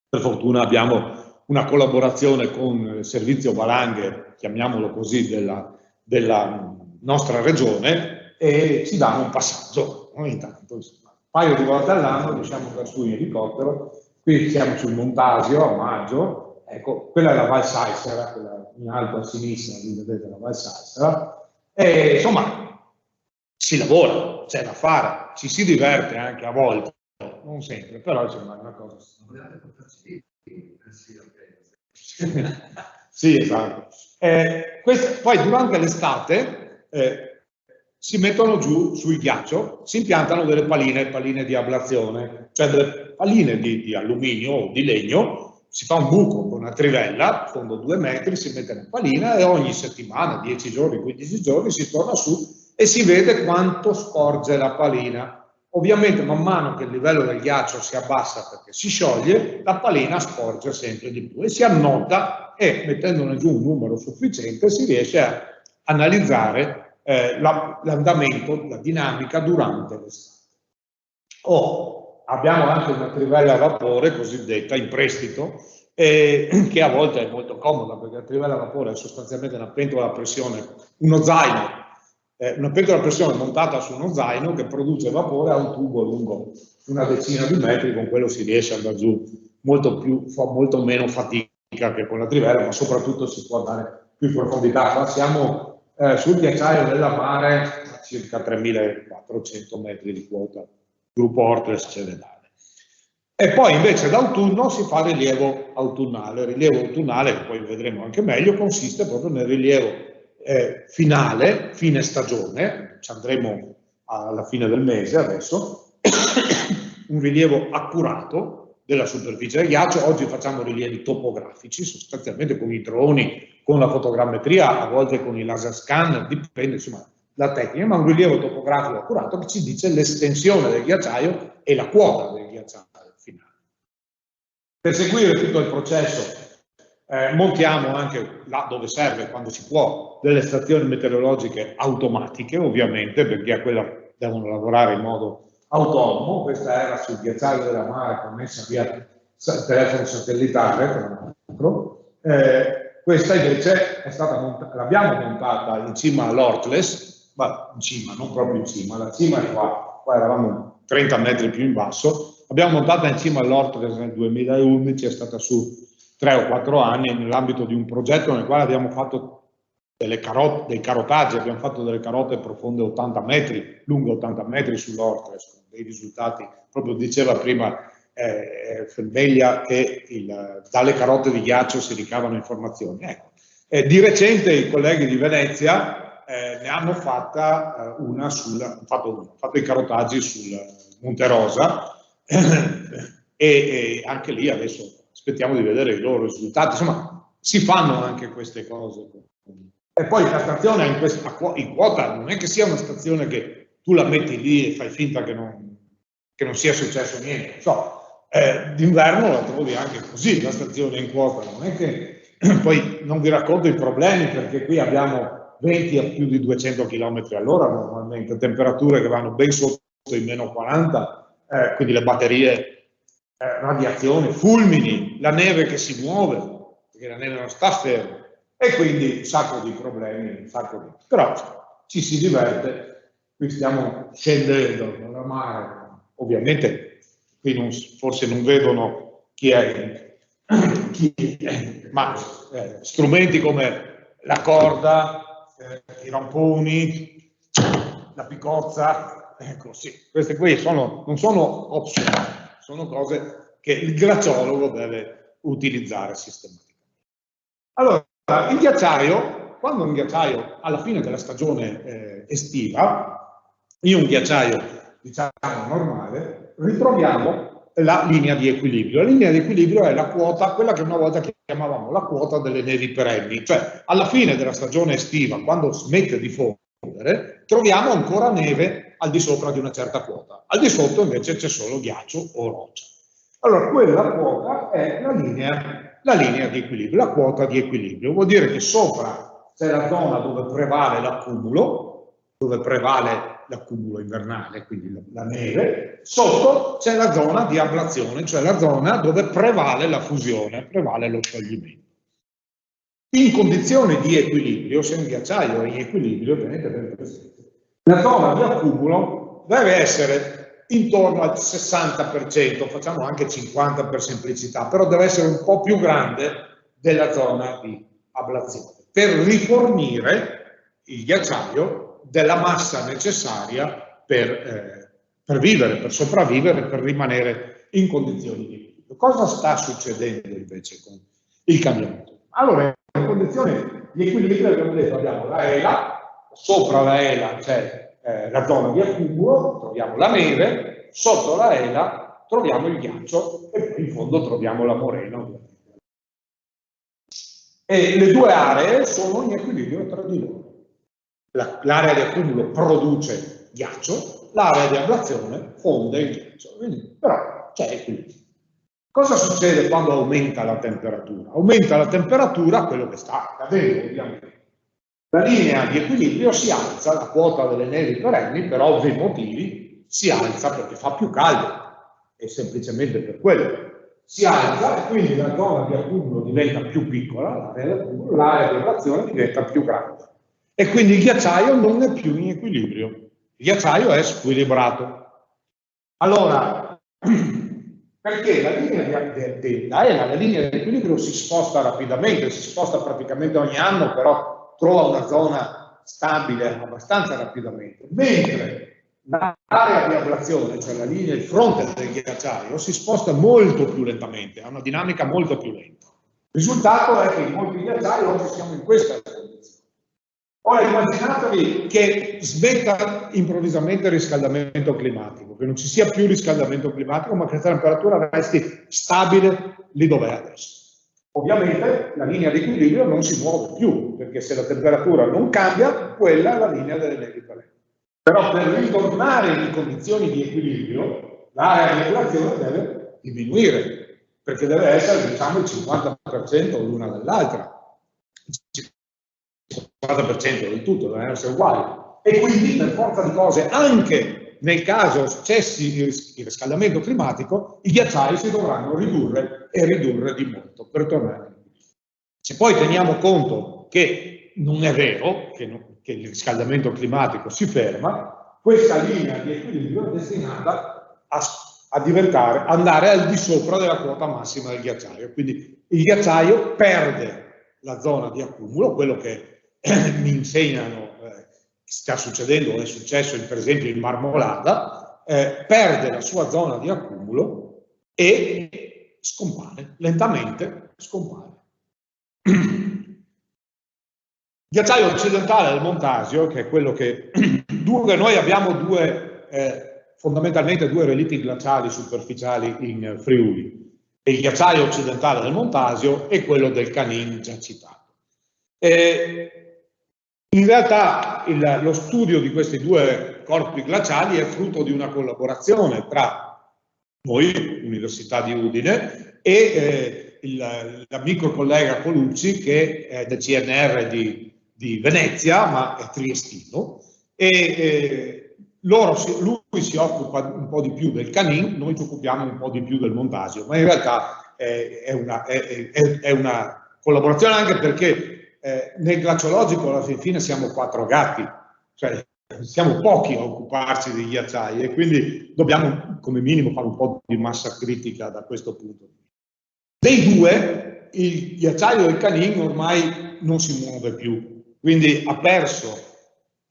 Per fortuna abbiamo una collaborazione con il servizio valanghe, chiamiamolo così, della nostra regione, e ci danno un passaggio ogni tanto. Insomma. Un paio di volte all'anno riusciamo a andare su in elicottero. Qui siamo sul Montasio a maggio, ecco, quella è la Val Saissera, quella in alto a sinistra, lì vedete la Val Saissera. E insomma, si lavora, c'è da fare, ci si diverte anche a volte, non sempre, però insomma è una cosa. Sì, esatto. Poi durante l'estate si mettono giù sul ghiaccio, si impiantano delle paline di ablazione, cioè delle paline di alluminio o di legno. Si fa un buco con una trivella, fondo 2 metri, si mette una palina e ogni settimana, 10 giorni, 15 giorni, si torna su e si vede quanto sporge la palina. Ovviamente man mano che il livello del ghiaccio si abbassa perché si scioglie, la palina sporge sempre di più e si annota e mettendone giù un numero sufficiente si riesce a analizzare l'andamento, la dinamica durante l'estate. Abbiamo anche una trivella a vapore cosiddetta in prestito, che a volte è molto comoda perché la trivella a vapore è sostanzialmente una pentola a pressione, uno zaino, una pentola a pressione montata su uno zaino che produce vapore a un tubo lungo una decina di metri, con quello si riesce ad andare giù molto meno fatica che con la trivella, ma soprattutto si può andare più in profondità. Qua siamo sul ghiacciaio della Mare a circa 3.400 metri di quota, gruppo Ortles Ceredale. E poi invece d'autunno si fa rilievo autunnale. Il rilievo autunnale, che poi vedremo anche meglio, consiste proprio nel rilievo finale, fine stagione, ci andremo alla fine del mese adesso, un rilievo accurato della superficie del ghiaccio. Oggi facciamo rilievi topografici, sostanzialmente con i droni, con la fotogrammetria, a volte con i laser scan, dipende insomma la tecnica, ma un rilievo topografico accurato che ci dice l'estensione del ghiacciaio e la quota del ghiacciaio finale. Per seguire tutto il processo montiamo anche là dove serve, quando si può, delle stazioni meteorologiche automatiche, ovviamente, perché a quella devono lavorare in modo autonomo. Questa era sul ghiacciaio della Mare, connessa via telefono satellitare, tra l'altro. Questa invece è stata l'abbiamo montata in cima all'Ortles, ma in cima, non proprio in cima, la cima è qua eravamo 30 metri più in basso. L'abbiamo montata in cima all'Ortles nel 2011, è stata su 3 o 4 anni nell'ambito di un progetto nel quale abbiamo fatto dei carotaggi, abbiamo fatto delle carote profonde 80 metri, lunghe 80 metri sull'Ortles, con dei risultati, proprio diceva prima Ferbeglia che dalle carote di ghiaccio si ricavano informazioni. Ecco. Di recente i colleghi di Venezia ne hanno fatta una fatto i carotaggi sul Monte Rosa e anche lì adesso aspettiamo di vedere i loro risultati. Insomma, si fanno anche queste cose. E poi la stazione in quota non è che sia una stazione che tu la metti lì e fai finta che non sia successo niente. D'inverno la trovi anche così, la stazione in quota. Non è che poi non vi racconto i problemi, perché qui abbiamo venti a più di 200 km all'ora normalmente, temperature che vanno ben sotto i meno 40, quindi le batterie, radiazioni, fulmini, la neve che si muove, perché la neve non sta ferma, e quindi un sacco di problemi, però ci si diverte. Qui stiamo scendendo dalla Mare, ovviamente qui forse non vedono chi è, ma strumenti come la corda, i ramponi, la picozza, ecco sì, queste qui non sono opzionali, sono cose che il glaciologo deve utilizzare sistematicamente. Allora, il ghiacciaio, quando un ghiacciaio alla fine della stagione estiva in un ghiacciaio, diciamo, normale, ritroviamo la linea di equilibrio. La linea di equilibrio è la quota, quella che una volta chiamavamo la quota delle nevi perenni, cioè alla fine della stagione estiva, quando smette di fondere, troviamo ancora neve al di sopra di una certa quota, al di sotto invece c'è solo ghiaccio o roccia. Allora quella quota è la linea di equilibrio, la quota di equilibrio, vuol dire che sopra c'è la zona dove prevale l'accumulo invernale, quindi la neve, sotto c'è la zona di ablazione, cioè la zona dove prevale la fusione, prevale lo scioglimento. In condizioni di equilibrio, se un ghiacciaio è in equilibrio, tenete ben presente, la zona di accumulo deve essere intorno al 60%, facciamo anche 50% per semplicità, però deve essere un po' più grande della zona di ablazione, per rifornire il ghiacciaio della massa necessaria per vivere, per sopravvivere, per rimanere in condizioni di equilibrio. Cosa sta succedendo invece con il cambiamento? Allora, in condizioni di equilibrio abbiamo detto abbiamo la ELA, sopra la ELA c'è la zona di accumulo, troviamo la neve, sotto la ELA troviamo il ghiaccio e poi in fondo troviamo la morena. E le due aree sono in equilibrio tra di loro. L'area di accumulo produce ghiaccio, l'area di ablazione fonde il ghiaccio, quindi, però c'è equilibrio. Cosa succede quando aumenta la temperatura? Aumenta la temperatura, quello che sta accadendo ovviamente. La linea di equilibrio si alza, la quota delle nevi perenni per ovvi motivi si alza perché fa più caldo, è semplicemente per quello. Si alza e quindi la zona di accumulo diventa più piccola, l'area di ablazione diventa più grande. E quindi il ghiacciaio non è più in equilibrio, il ghiacciaio è squilibrato. Allora, perché la linea di equilibrio si sposta rapidamente, si sposta praticamente ogni anno, però trova una zona stabile abbastanza rapidamente, mentre l'area di ablazione, cioè la linea, il fronte del ghiacciaio, si sposta molto più lentamente, ha una dinamica molto più lenta. Il risultato è che in molti ghiacciai oggi siamo in questa condizione. Ora immaginatevi che smetta improvvisamente il riscaldamento climatico, che non ci sia più riscaldamento climatico, ma che la temperatura resti stabile lì dove è adesso. Ovviamente la linea di equilibrio non si muove più, perché se la temperatura non cambia, quella è la linea delle nevi perenni. Però per ritornare in condizioni di equilibrio, l'area di ablazione deve diminuire, perché deve essere, diciamo, il 50% l'una dell'altra. 50% del tutto, devono essere uguali. E quindi, per forza di cose, anche nel caso cessi il riscaldamento climatico, i ghiacciai si dovranno ridurre e ridurre di molto per tornare. Se poi teniamo conto che non è vero, che il riscaldamento climatico si ferma, questa linea di equilibrio è destinata a andare al di sopra della quota massima del ghiacciaio. Quindi il ghiacciaio perde la zona di accumulo, quello che mi insegnano sta succedendo, è successo per esempio in Marmolada, perde la sua zona di accumulo e scompare, lentamente scompare. Ghiacciaio occidentale del Montasio, che è quello che noi abbiamo fondamentalmente due relitti glaciali superficiali in Friuli, il ghiacciaio occidentale del Montasio e quello del Canin già citato. In realtà lo studio di questi due corpi glaciali è frutto di una collaborazione tra noi, Università di Udine, e l'amico collega Colucci, che è del CNR di Venezia, ma è triestino, e lui si occupa un po' di più del Canin, noi ci occupiamo un po' di più del Montasio, ma in realtà è una collaborazione anche perché nel glaciologico alla fine siamo 4 gatti, cioè siamo pochi a occuparci dei ghiacciai e quindi dobbiamo come minimo fare un po' di massa critica da questo punto. Dei due, il ghiacciaio del Canin ormai non si muove più, quindi ha perso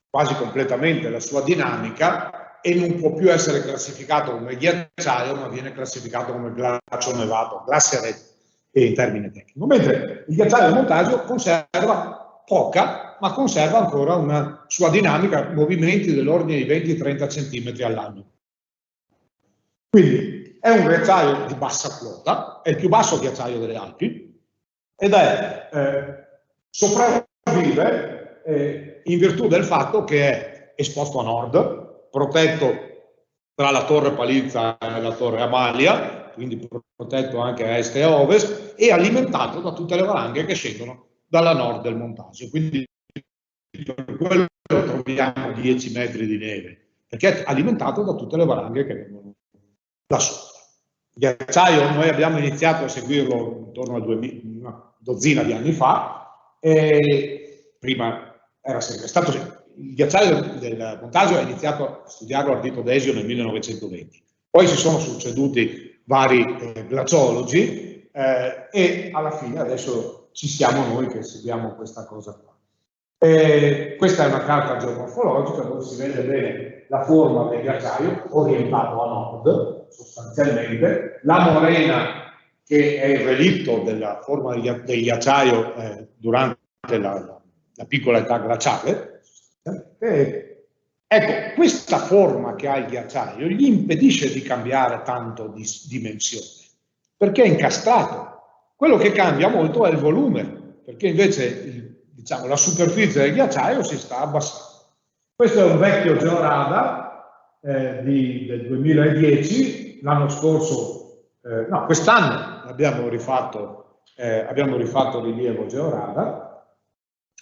quasi completamente la sua dinamica e non può più essere classificato come ghiacciaio, ma viene classificato come ghiaccio nevato, glacieret in termine tecnico, mentre il ghiacciaio del Montasio conserva poca, ma conserva ancora una sua dinamica movimenti dell'ordine di 20-30 cm all'anno. Quindi è un ghiacciaio di bassa quota, è il più basso ghiacciaio delle Alpi ed sopravvive in virtù del fatto che è esposto a nord, protetto tra la Torre Palizza e la Torre Amalia, quindi protetto anche a est e a ovest, e alimentato da tutte le valanghe che scendono dalla nord del Montasio. Quindi per quello troviamo 10 metri di neve, perché è alimentato da tutte le valanghe che vengono da sopra. Il ghiacciaio noi abbiamo iniziato a seguirlo intorno a una dozzina di anni fa, e prima era sempre stato il ghiacciaio del Montasio ha iniziato a studiarlo Ardito Desio nel 1920. Poi si sono succeduti vari glaciologi e alla fine adesso ci siamo noi che seguiamo questa cosa qua. Questa è una carta geomorfologica dove si vede bene la forma del ghiacciaio orientato a nord sostanzialmente, la morena che è il relitto della forma del ghiacciaio durante la piccola età glaciale. Ecco, questa forma che ha il ghiacciaio gli impedisce di cambiare tanto di dimensione, perché è incastrato. Quello che cambia molto è il volume, perché invece diciamo, la superficie del ghiacciaio si sta abbassando. Questo è un vecchio georada del 2010, l'anno scorso, no, quest'anno abbiamo rifatto rilievo georada,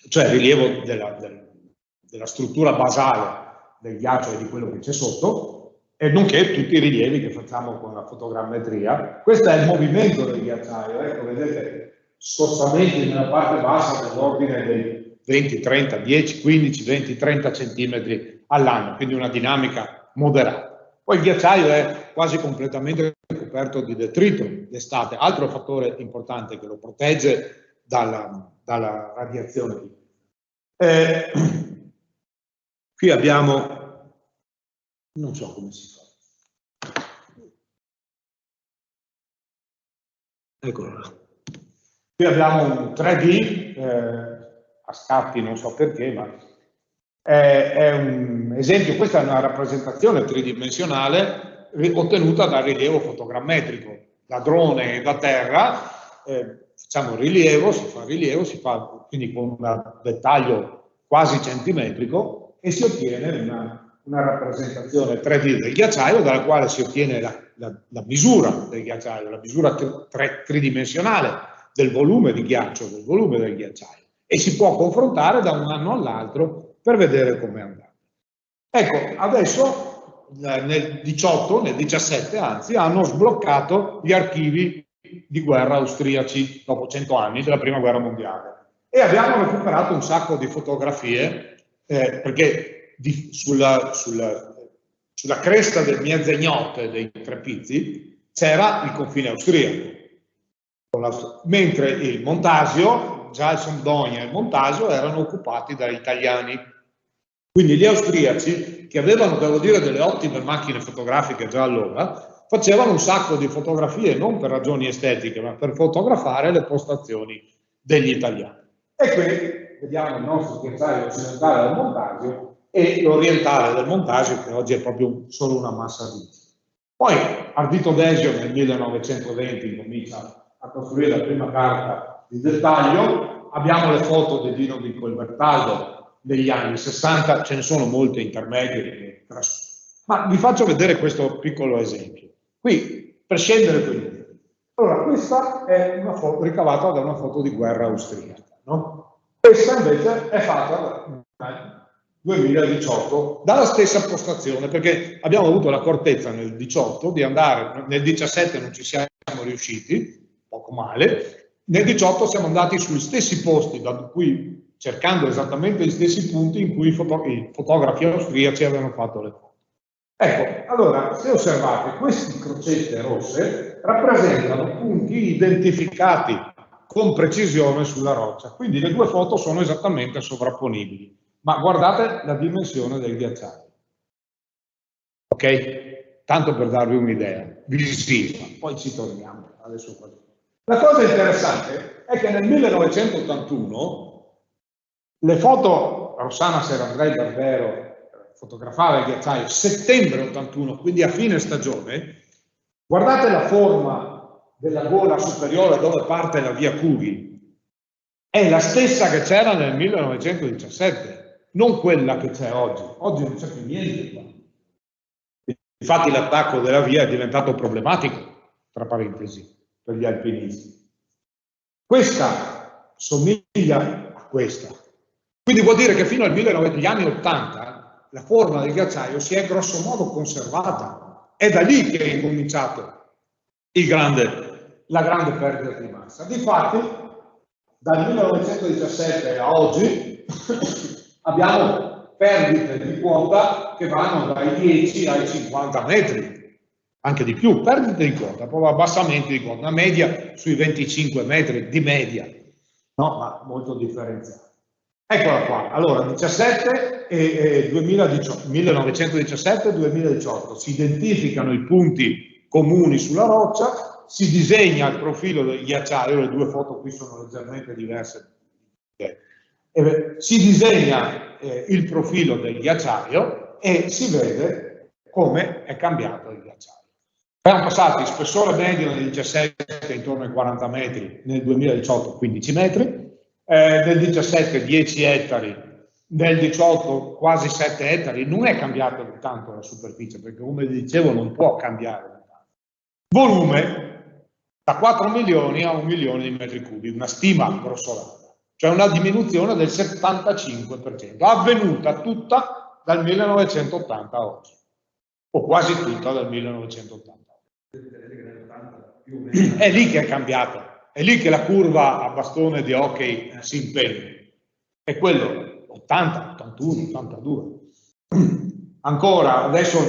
cioè rilievo della struttura basale del ghiaccio e di quello che c'è sotto, e nonché tutti i rilievi che facciamo con la fotogrammetria. Questo è il movimento del ghiacciaio, ecco, vedete, spostamenti nella parte bassa dell'ordine dei 20, 30, 10, 15, 20, 30 centimetri all'anno, quindi una dinamica moderata. Poi il ghiacciaio è quasi completamente coperto di detrito d'estate, altro fattore importante che lo protegge dalla radiazione. Qui abbiamo, non so come si fa, eccolo là. Qui abbiamo un 3D, a scatti non so perché, ma è un esempio, questa è una rappresentazione tridimensionale ottenuta dal rilievo fotogrammetrico, da drone e da terra, facciamo rilievo, si fa quindi con un dettaglio quasi centimetrico, e si ottiene una rappresentazione 3D del ghiacciaio, dalla quale si ottiene la misura del ghiacciaio, la misura tridimensionale del volume di ghiaccio, del volume del ghiacciaio, e si può confrontare da un anno all'altro per vedere come è andato. Ecco, adesso nel 17 anzi, hanno sbloccato gli archivi di guerra austriaci dopo 100 anni della prima guerra mondiale, e abbiamo recuperato un sacco di fotografie perché sulla cresta del Miezegnot dei Trepizzi c'era il confine austriaco, mentre il Montasio, già il Sondonia e il Montasio erano occupati dagli italiani. Quindi gli austriaci, che avevano, devo dire, delle ottime macchine fotografiche già allora, facevano un sacco di fotografie non per ragioni estetiche, ma per fotografare le postazioni degli italiani. E qui vediamo il nostro ghiacciaio occidentale del Montasio e l'orientale del Montasio, che oggi è proprio solo una massa rissa. Poi Ardito Desio nel 1920 comincia a costruire la prima carta di dettaglio. Abbiamo le foto di Dino di Colbertaldo degli anni 60, ce ne sono molte intermedie, ma vi faccio vedere questo piccolo esempio. Qui, per scendere qui. Allora, questa è una foto ricavata da una foto di guerra austriaca, no? Questa invece è fatta nel 2018 dalla stessa postazione, perché abbiamo avuto l'accortezza nel 18 di andare, nel 17 non ci siamo riusciti, poco male, nel 18 siamo andati sugli stessi posti, da cui, cercando esattamente gli stessi punti in cui i fotografi austriaci avevano fatto le foto. Ecco, allora, se osservate, queste crocette rosse rappresentano punti identificati con precisione sulla roccia, quindi le due foto sono esattamente sovrapponibili, ma guardate la dimensione del ghiacciaio, ok? Tanto per darvi un'idea visiva, poi ci torniamo adesso qua. La cosa interessante è che nel 1981 le foto Rossana Serandrei Barbero fotografava il ghiacciaio settembre 81, quindi a fine stagione, guardate la forma della gola superiore dove parte la via Cughi, è la stessa che c'era nel 1917, non quella che c'è oggi. Oggi non c'è più niente qua. Infatti l'attacco della via è diventato problematico, tra parentesi, per gli alpinisti. Questa somiglia a questa. Quindi vuol dire che fino agli anni 80 la forma del ghiacciaio si è grosso modo conservata. È da lì che è incominciato la grande perdita di massa. Difatti, dal 1917 a oggi abbiamo perdite di quota che vanno dai 10 ai 50 metri, anche di più, perdite di quota, proprio abbassamenti di quota, una media sui 25 metri di media, no, ma molto differenziata. Eccola qua, allora 17 e 1917 e 2018 si identificano i punti comuni sulla roccia, si disegna il profilo del ghiacciaio, le due foto qui sono leggermente diverse, si disegna il profilo del ghiacciaio e si vede come è cambiato il ghiacciaio. Siamo passati spessore medio nel 17 intorno ai 40 metri, nel 2018 15 metri, nel 17 10 ettari, nel 18 quasi 7 ettari, non è cambiato tanto la superficie, perché come dicevo non può cambiare. Volume da 4 milioni a 1 milione di metri cubi, una stima grossolana, cioè una diminuzione del 75%, avvenuta tutta dal 1980 a oggi, o quasi tutta dal 1980. È lì che è cambiato. È lì che la curva a bastone di hockey si impegna. È quello 80, 81, 82. Ancora, adesso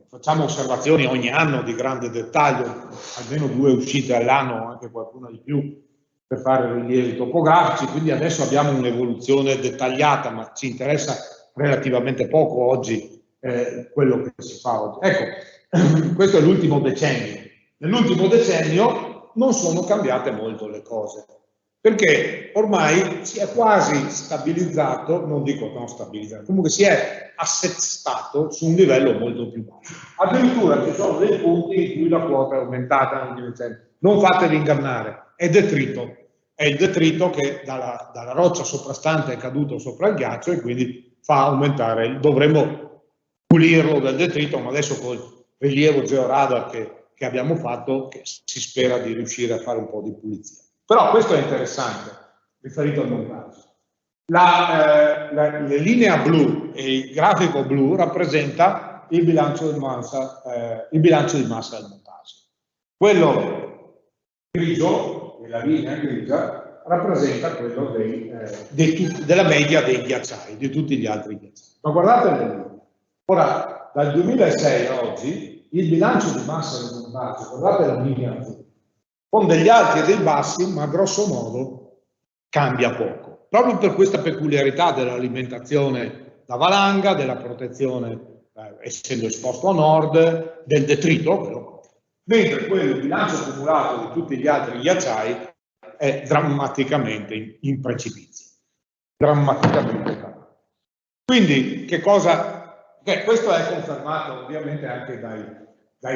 facciamo osservazioni ogni anno di grande dettaglio, almeno 2 uscite all'anno, anche qualcuna di più, per fare rilievi topografici, quindi adesso abbiamo un'evoluzione dettagliata, ma ci interessa relativamente poco oggi quello che si fa oggi. Ecco, questo è l'ultimo decennio. Nell'ultimo decennio non sono cambiate molto le cose, perché ormai si è quasi stabilizzato, non dico non stabilizzato, comunque si è assestato su un livello molto più basso. Addirittura ci sono dei punti in cui la quota è aumentata negli decenni. Non fatevi ingannare, è detrito. È il detrito che dalla roccia soprastante è caduto sopra il ghiaccio e quindi fa aumentare, dovremmo pulirlo del detrito, ma adesso col rilievo georadar che abbiamo fatto, che si spera di riuscire a fare un po' di pulizia. Però questo è interessante, riferito al montaggio. La linea blu e il grafico blu rappresenta il bilancio di massa del montaggio. Quello grigio, la linea grigia, rappresenta quello della media dei ghiacciai, di tutti gli altri ghiacciai. Ma guardate le linee. Ora, dal 2006 a oggi, il bilancio di massa del montaggio, guardate la linea azzurra, con degli alti e dei bassi, ma grosso modo cambia poco. Proprio per questa peculiarità dell'alimentazione da valanga, della protezione, essendo esposto a nord, del detrito, mentre il bilancio accumulato di tutti gli altri ghiacciai è drammaticamente in precipizio. Drammaticamente calato. Quindi, che cosa... questo è confermato ovviamente anche dai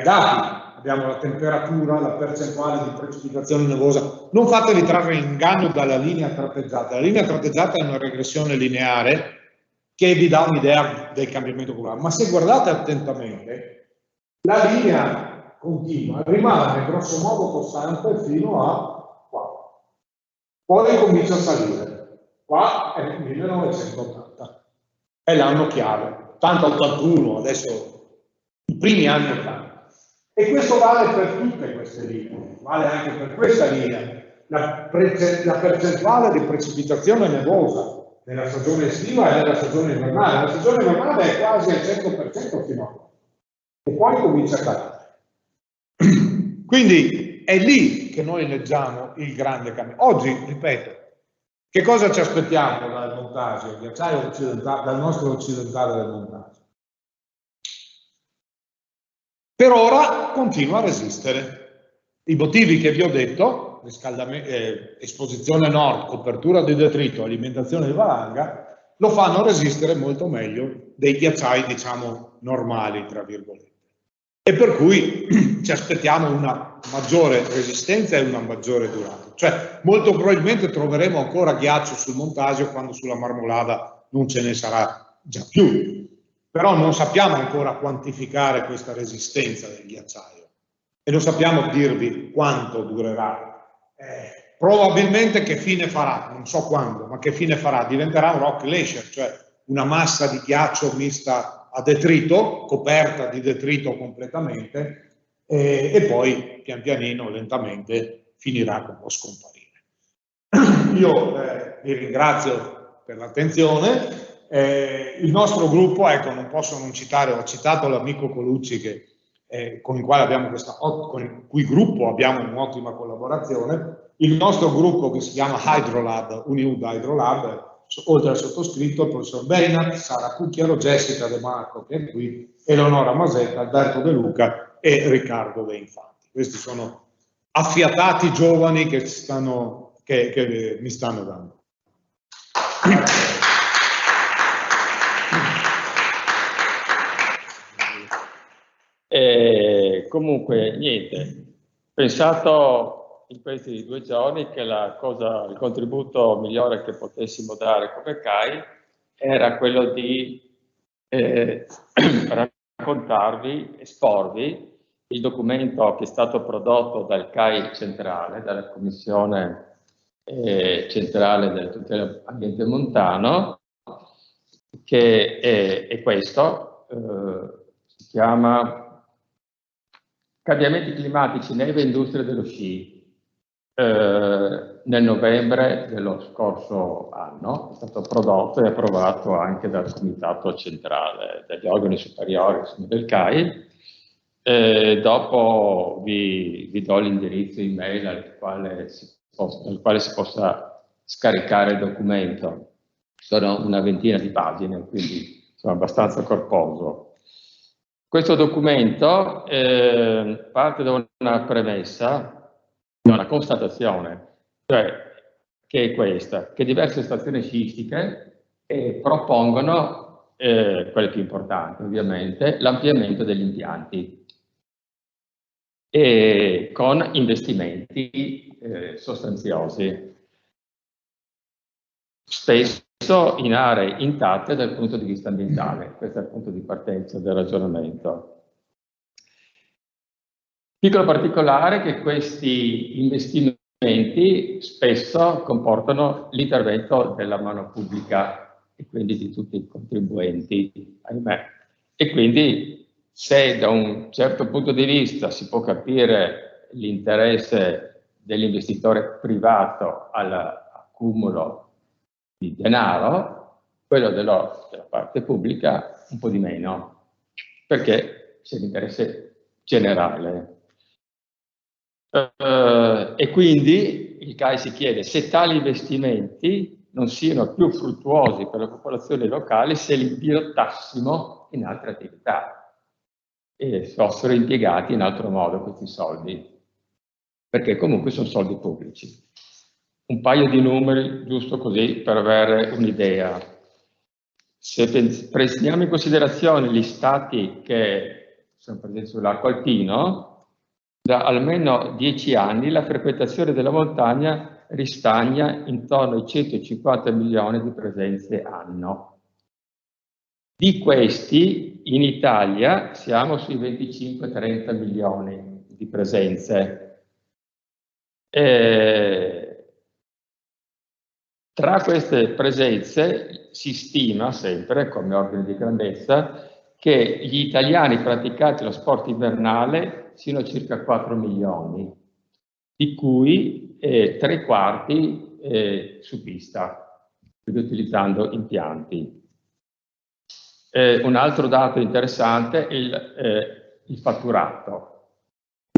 dati. Abbiamo la temperatura, la percentuale di precipitazione nevosa. Non fatevi trarre in inganno dalla linea tratteggiata. La linea tratteggiata è una regressione lineare che vi dà un'idea del cambiamento globale. Ma se guardate attentamente, la linea continua rimane grosso modo costante fino a qua. Poi comincia a salire. Qua è il 1980. È l'anno chiave. 80-81, adesso i primi anni 80. E questo vale per tutte queste linee, vale anche per questa linea. La percentuale di precipitazione nevosa nella stagione estiva e nella stagione invernale. La stagione invernale è quasi al 100% fino a qua. E poi comincia a calare. Quindi è lì che noi leggiamo il grande cambio. Oggi, ripeto, che cosa ci aspettiamo dal montaggio, il ghiacciaio occidentale, dal nostro occidentale del montaggio? Per ora continua a resistere. I motivi che vi ho detto, esposizione nord, copertura di detrito, alimentazione di valanga, lo fanno resistere molto meglio dei ghiacciai, diciamo, normali, tra virgolette. E per cui ci aspettiamo una maggiore resistenza e una maggiore durata. Cioè, molto probabilmente troveremo ancora ghiaccio sul Montasio quando sulla Marmolada non ce ne sarà già più. Però non sappiamo ancora quantificare questa resistenza del ghiacciaio e non sappiamo dirvi quanto durerà. Probabilmente che fine farà, non so quando, ma che fine farà. Diventerà un rock glacier, cioè una massa di ghiaccio mista a detrito, coperta di detrito completamente, e poi pian pianino, lentamente, finirà con lo scomparire. Io vi ringrazio per l'attenzione. Il nostro gruppo, ecco, non posso non citare, ho citato l'amico Colucci con il quale abbiamo con il cui gruppo abbiamo un'ottima collaborazione. Il nostro gruppo, che si chiama Hydrolab, Uniud Hydrolab, oltre al sottoscritto, il professor Beinat, Sara Cucchiaro, Jessica De Marco, che è qui, Eleonora Masetta, Alberto De Luca e Riccardo De Infanti. Questi sono affiatati giovani che mi stanno dando. Comunque, niente, pensato in questi 2 giorni che il contributo migliore che potessimo dare come CAI era quello di raccontarvi, esporvi il documento che è stato prodotto dal CAI centrale, dalla Commissione centrale della tutela ambiente montano, che è questo, si chiama Cambiamenti climatici neve e industria dello sci, nel novembre dello scorso anno. È stato prodotto e approvato anche dal Comitato Centrale, dagli organi superiori del CAI. Dopo vi do l'indirizzo email al quale si possa scaricare il documento. Sono una ventina di pagine, quindi sono abbastanza corposo. Questo documento parte da una premessa, da una constatazione, cioè che è questa, che diverse stazioni sciistiche propongono, quelle più importanti ovviamente, l'ampliamento degli impianti e con investimenti sostanziosi, spesso in aree intatte dal punto di vista ambientale. Questo è il punto di partenza del ragionamento. Piccolo particolare che questi investimenti spesso comportano l'intervento della mano pubblica e quindi di tutti i contribuenti, ahimè. E quindi se da un certo punto di vista si può capire l'interesse dell'investitore privato all'accumulo di denaro, quello della parte pubblica un po' di meno, perché c'è l'interesse generale. E quindi il CAI si chiede se tali investimenti non siano più fruttuosi per le popolazioni locali se li dirottassimo in altre attività e fossero impiegati in altro modo questi soldi, perché comunque sono soldi pubblici. Un paio di numeri, giusto così, per avere un'idea. Se prendiamo in considerazione gli stati che sono presenti sull'arco alpino, da almeno 10 anni la frequentazione della montagna ristagna intorno ai 150 milioni di presenze anno. Di questi, in Italia, siamo sui 25-30 milioni di presenze. Tra queste presenze si stima sempre, come ordine di grandezza, che gli italiani praticanti lo sport invernale siano circa 4 milioni, di cui 3/4 su pista, quindi utilizzando impianti. Un altro dato interessante è il fatturato.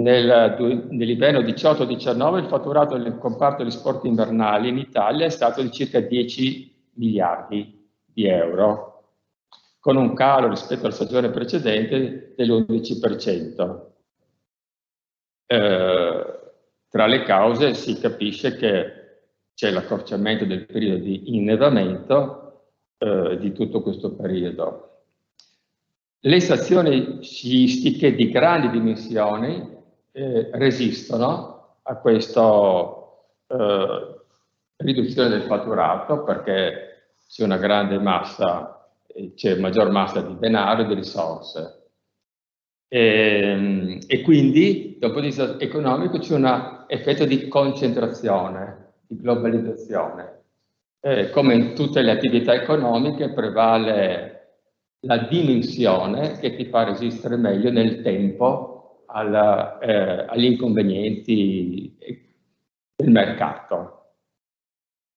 Nell'inverno 18-19 il fatturato del comparto degli sport invernali in Italia è stato di circa 10 miliardi di euro, con un calo rispetto alla stagione precedente dell'11%. Tra le cause si capisce che c'è l'accorciamento del periodo di innevamento di tutto questo periodo. Le stazioni sciistiche di grandi dimensioni resistono a questa riduzione del fatturato, perché c'è una grande massa, c'è maggior massa di denaro e di risorse. E quindi, dal punto di vista economico, c'è un effetto di concentrazione, di globalizzazione. Come in tutte le attività economiche, prevale la dimensione che ti fa resistere meglio nel tempo agli inconvenienti del mercato.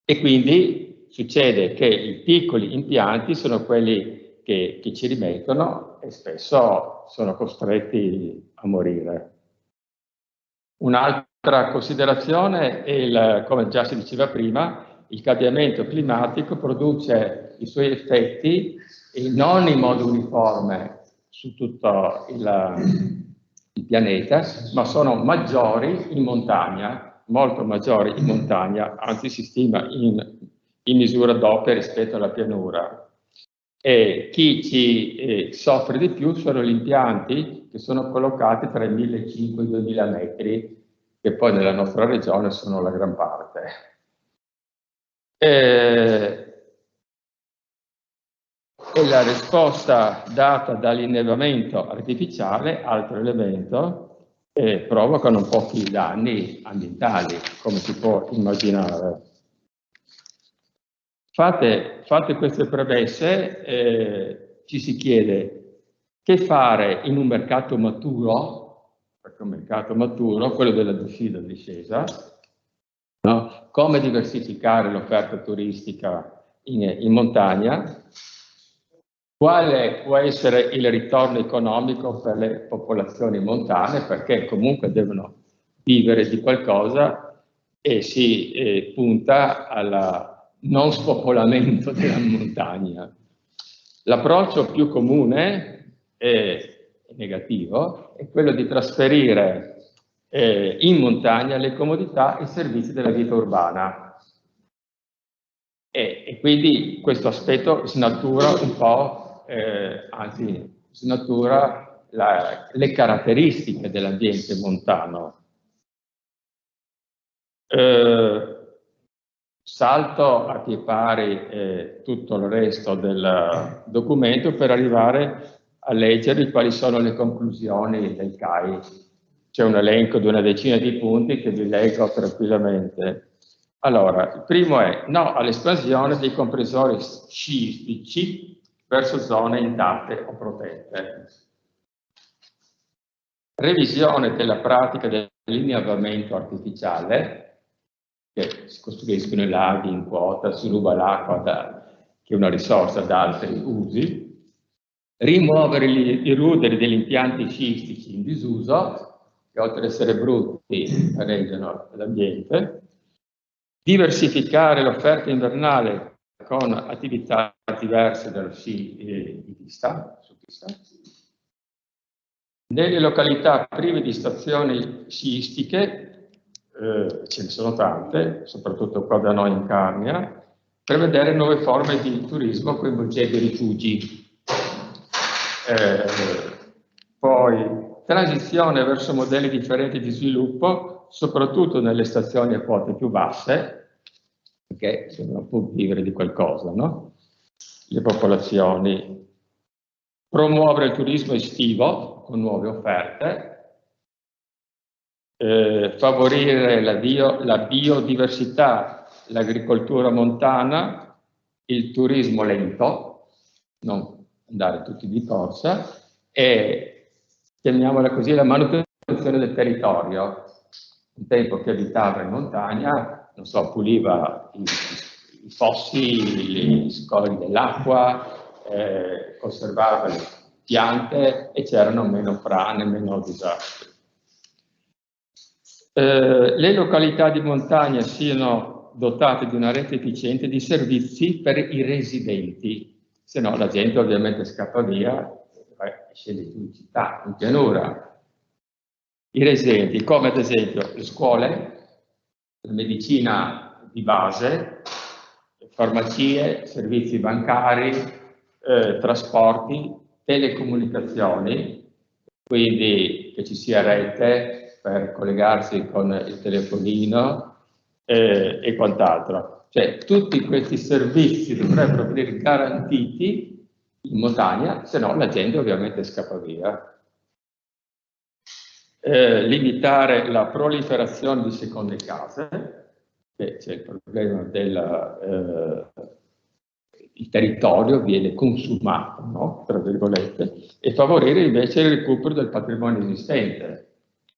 E quindi succede che i piccoli impianti sono quelli che ci rimettono e spesso sono costretti a morire. Un'altra considerazione è, come già si diceva prima, il cambiamento climatico produce i suoi effetti non in modo uniforme su tutto il pianeta, ma sono maggiori in montagna, molto maggiori in montagna, anzi si stima in misura doppia rispetto alla pianura. E chi ci soffre di più sono gli impianti che sono collocati tra i 1.500 e i 2.000 metri, che poi nella nostra regione sono la gran parte. E la risposta data dall'innegamento artificiale, altro elemento, provocano pochi danni ambientali, come si può immaginare. Fatte queste premesse, ci si chiede che fare in un mercato maturo, perché un mercato maturo, quello della discesa, no? Come diversificare l'offerta turistica in montagna, quale può essere il ritorno economico per le popolazioni montane, perché comunque devono vivere di qualcosa e si punta al non spopolamento della montagna. L'approccio più comune e negativo è quello di trasferire in montagna le comodità e i servizi della vita urbana. E quindi questo aspetto snatura un po', anzi snatura le caratteristiche dell'ambiente montano. Salto a pie pari tutto il resto del documento per arrivare a leggere quali sono le conclusioni del CAI. C'è un elenco di una decina di punti che vi leggo tranquillamente. Allora, il primo è no all'espansione dei comprensori sciistici verso zone intatte o protette. Revisione della pratica dell'innervamento artificiale, che si costruiscono i laghi in quota, si ruba l'acqua che è una risorsa da altri usi. Rimuovere i ruderi degli impianti sciistici in disuso, che oltre ad essere brutti reggono l'ambiente. Diversificare l'offerta invernale con attività diverse dallo sci di pista, su pista. Nelle località prive di stazioni sciistiche, ce ne sono tante, soprattutto qua da noi in Carnia, prevedere nuove forme di turismo coinvolgendo i rifugi. Poi transizione verso modelli differenti di sviluppo, soprattutto nelle stazioni a quote più basse, perché devono pur vivere di qualcosa, no? Le popolazioni. Promuovere il turismo estivo con nuove offerte, favorire la biodiversità, l'agricoltura montana, il turismo lento, non andare tutti di corsa, e chiamiamola così la manutenzione del territorio. Un tempo che abitava in montagna, non so, puliva i fossi, gli scogli dell'acqua, conservava le piante e c'erano meno frane, meno disastri. Le località di montagna siano dotate di una rete efficiente di servizi per i residenti, se no la gente ovviamente scappa via e scende giù in città, in pianura. I residenti, come ad esempio le scuole, la medicina di base, farmacie, servizi bancari, trasporti, telecomunicazioni, quindi che ci sia rete per collegarsi con il telefonino e quant'altro. Cioè tutti questi servizi dovrebbero venire garantiti in montagna, se no la gente ovviamente scappa via. Limitare la proliferazione di seconde case, c'è il problema del il territorio viene consumato, no? Tra virgolette, e favorire invece il recupero del patrimonio esistente.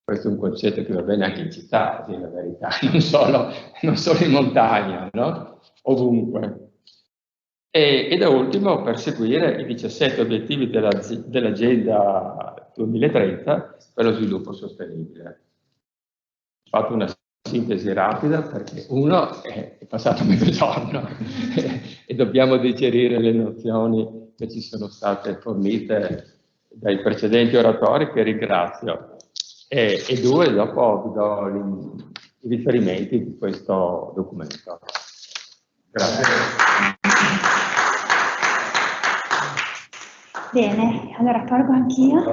Questo è un concetto che va bene anche in città, a dire la verità, non solo in montagna, no? Ovunque. E da ultimo perseguire i 17 obiettivi dell'Agenda 2030 per lo sviluppo sostenibile. Ho fatto una sintesi rapida perché uno è passato mezzogiorno e dobbiamo digerire le nozioni che ci sono state fornite dai precedenti oratori, che ringrazio, e due, dopo vi do i riferimenti di questo documento. Grazie. Bene, allora parlo anch'io.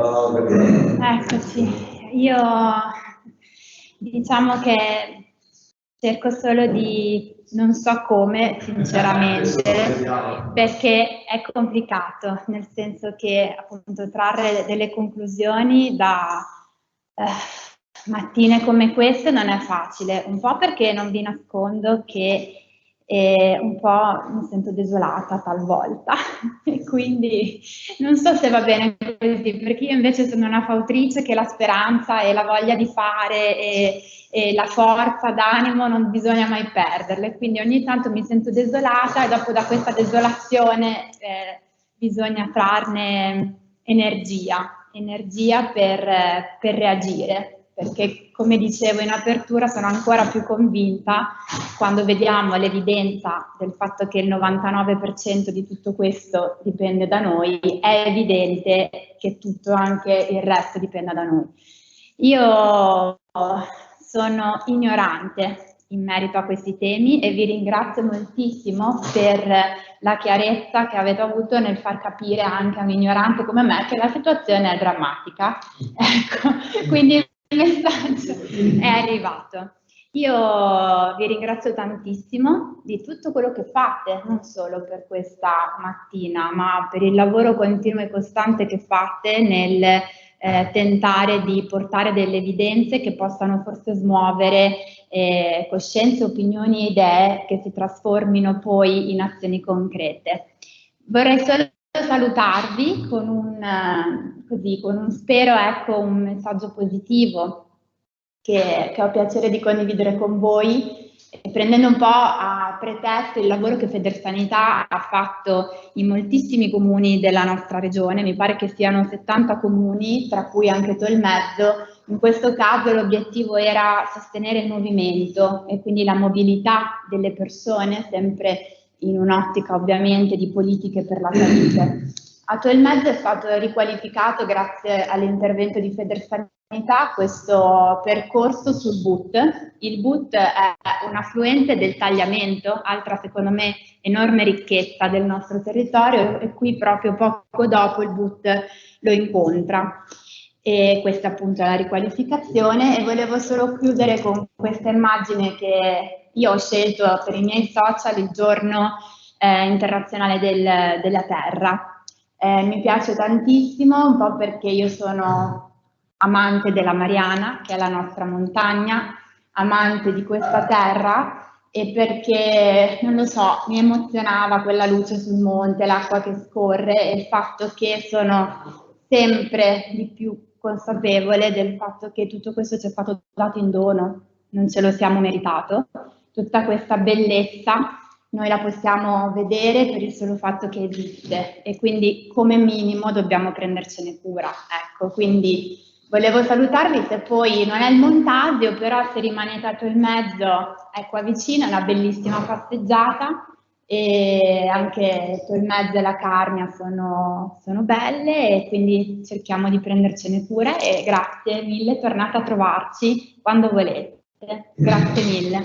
Eccoci. Io diciamo che cerco solo di, non so come, sinceramente, perché è complicato, nel senso che appunto trarre delle conclusioni da mattine come queste non è facile, un po' perché non vi nascondo che un po' mi sento desolata talvolta e quindi non so se va bene così, perché io invece sono una fautrice che la speranza e la voglia di fare e la forza d'animo non bisogna mai perderle, quindi ogni tanto mi sento desolata e dopo da questa desolazione bisogna trarne energia per reagire. Perché, come dicevo in apertura, sono ancora più convinta quando vediamo l'evidenza del fatto che il 99% di tutto questo dipende da noi, è evidente che tutto, anche il resto, dipenda da noi. Io sono ignorante in merito a questi temi e vi ringrazio moltissimo per la chiarezza che avete avuto nel far capire anche a un ignorante come me che la situazione è drammatica. Ecco, quindi il messaggio è arrivato. Io vi ringrazio tantissimo di tutto quello che fate, non solo per questa mattina, ma per il lavoro continuo e costante che fate nel tentare di portare delle evidenze che possano forse smuovere coscienze, opinioni e idee che si trasformino poi in azioni concrete. Vorrei solo salutarvi con un spero, ecco, un messaggio positivo che ho piacere di condividere con voi, prendendo un po' a pretesto il lavoro che Federsanità ha fatto in moltissimi comuni della nostra regione. Mi pare che siano 70 comuni, tra cui anche Tolmezzo. In questo caso l'obiettivo era sostenere il movimento e quindi la mobilità delle persone, sempre in un'ottica ovviamente di politiche per la salute. A Tolmezzo è stato riqualificato, grazie all'intervento di Federsanità, questo percorso sul BUT. Il BUT è un affluente del Tagliamento, altra secondo me enorme ricchezza del nostro territorio, e qui proprio poco dopo il BUT lo incontra. E questa appunto è la riqualificazione, e volevo solo chiudere con questa immagine che io ho scelto per i miei social il giorno internazionale della Terra. Mi piace tantissimo, un po' perché io sono amante della Mariana, che è la nostra montagna, amante di questa terra, e perché, non lo so, mi emozionava quella luce sul monte, l'acqua che scorre, e il fatto che sono sempre di più consapevole del fatto che tutto questo ci è stato dato in dono, non ce lo siamo meritato. Tutta questa bellezza noi la possiamo vedere per il solo fatto che esiste, e quindi come minimo dobbiamo prendercene cura. Ecco, quindi volevo salutarvi, se poi non è il Montasio, però se rimanete a Tolmezzo è qua vicino, è una bellissima passeggiata, e anche Tolmezzo e la Carnia sono belle, e quindi cerchiamo di prendercene cura, e grazie mille, tornate a trovarci quando volete. Grazie mille.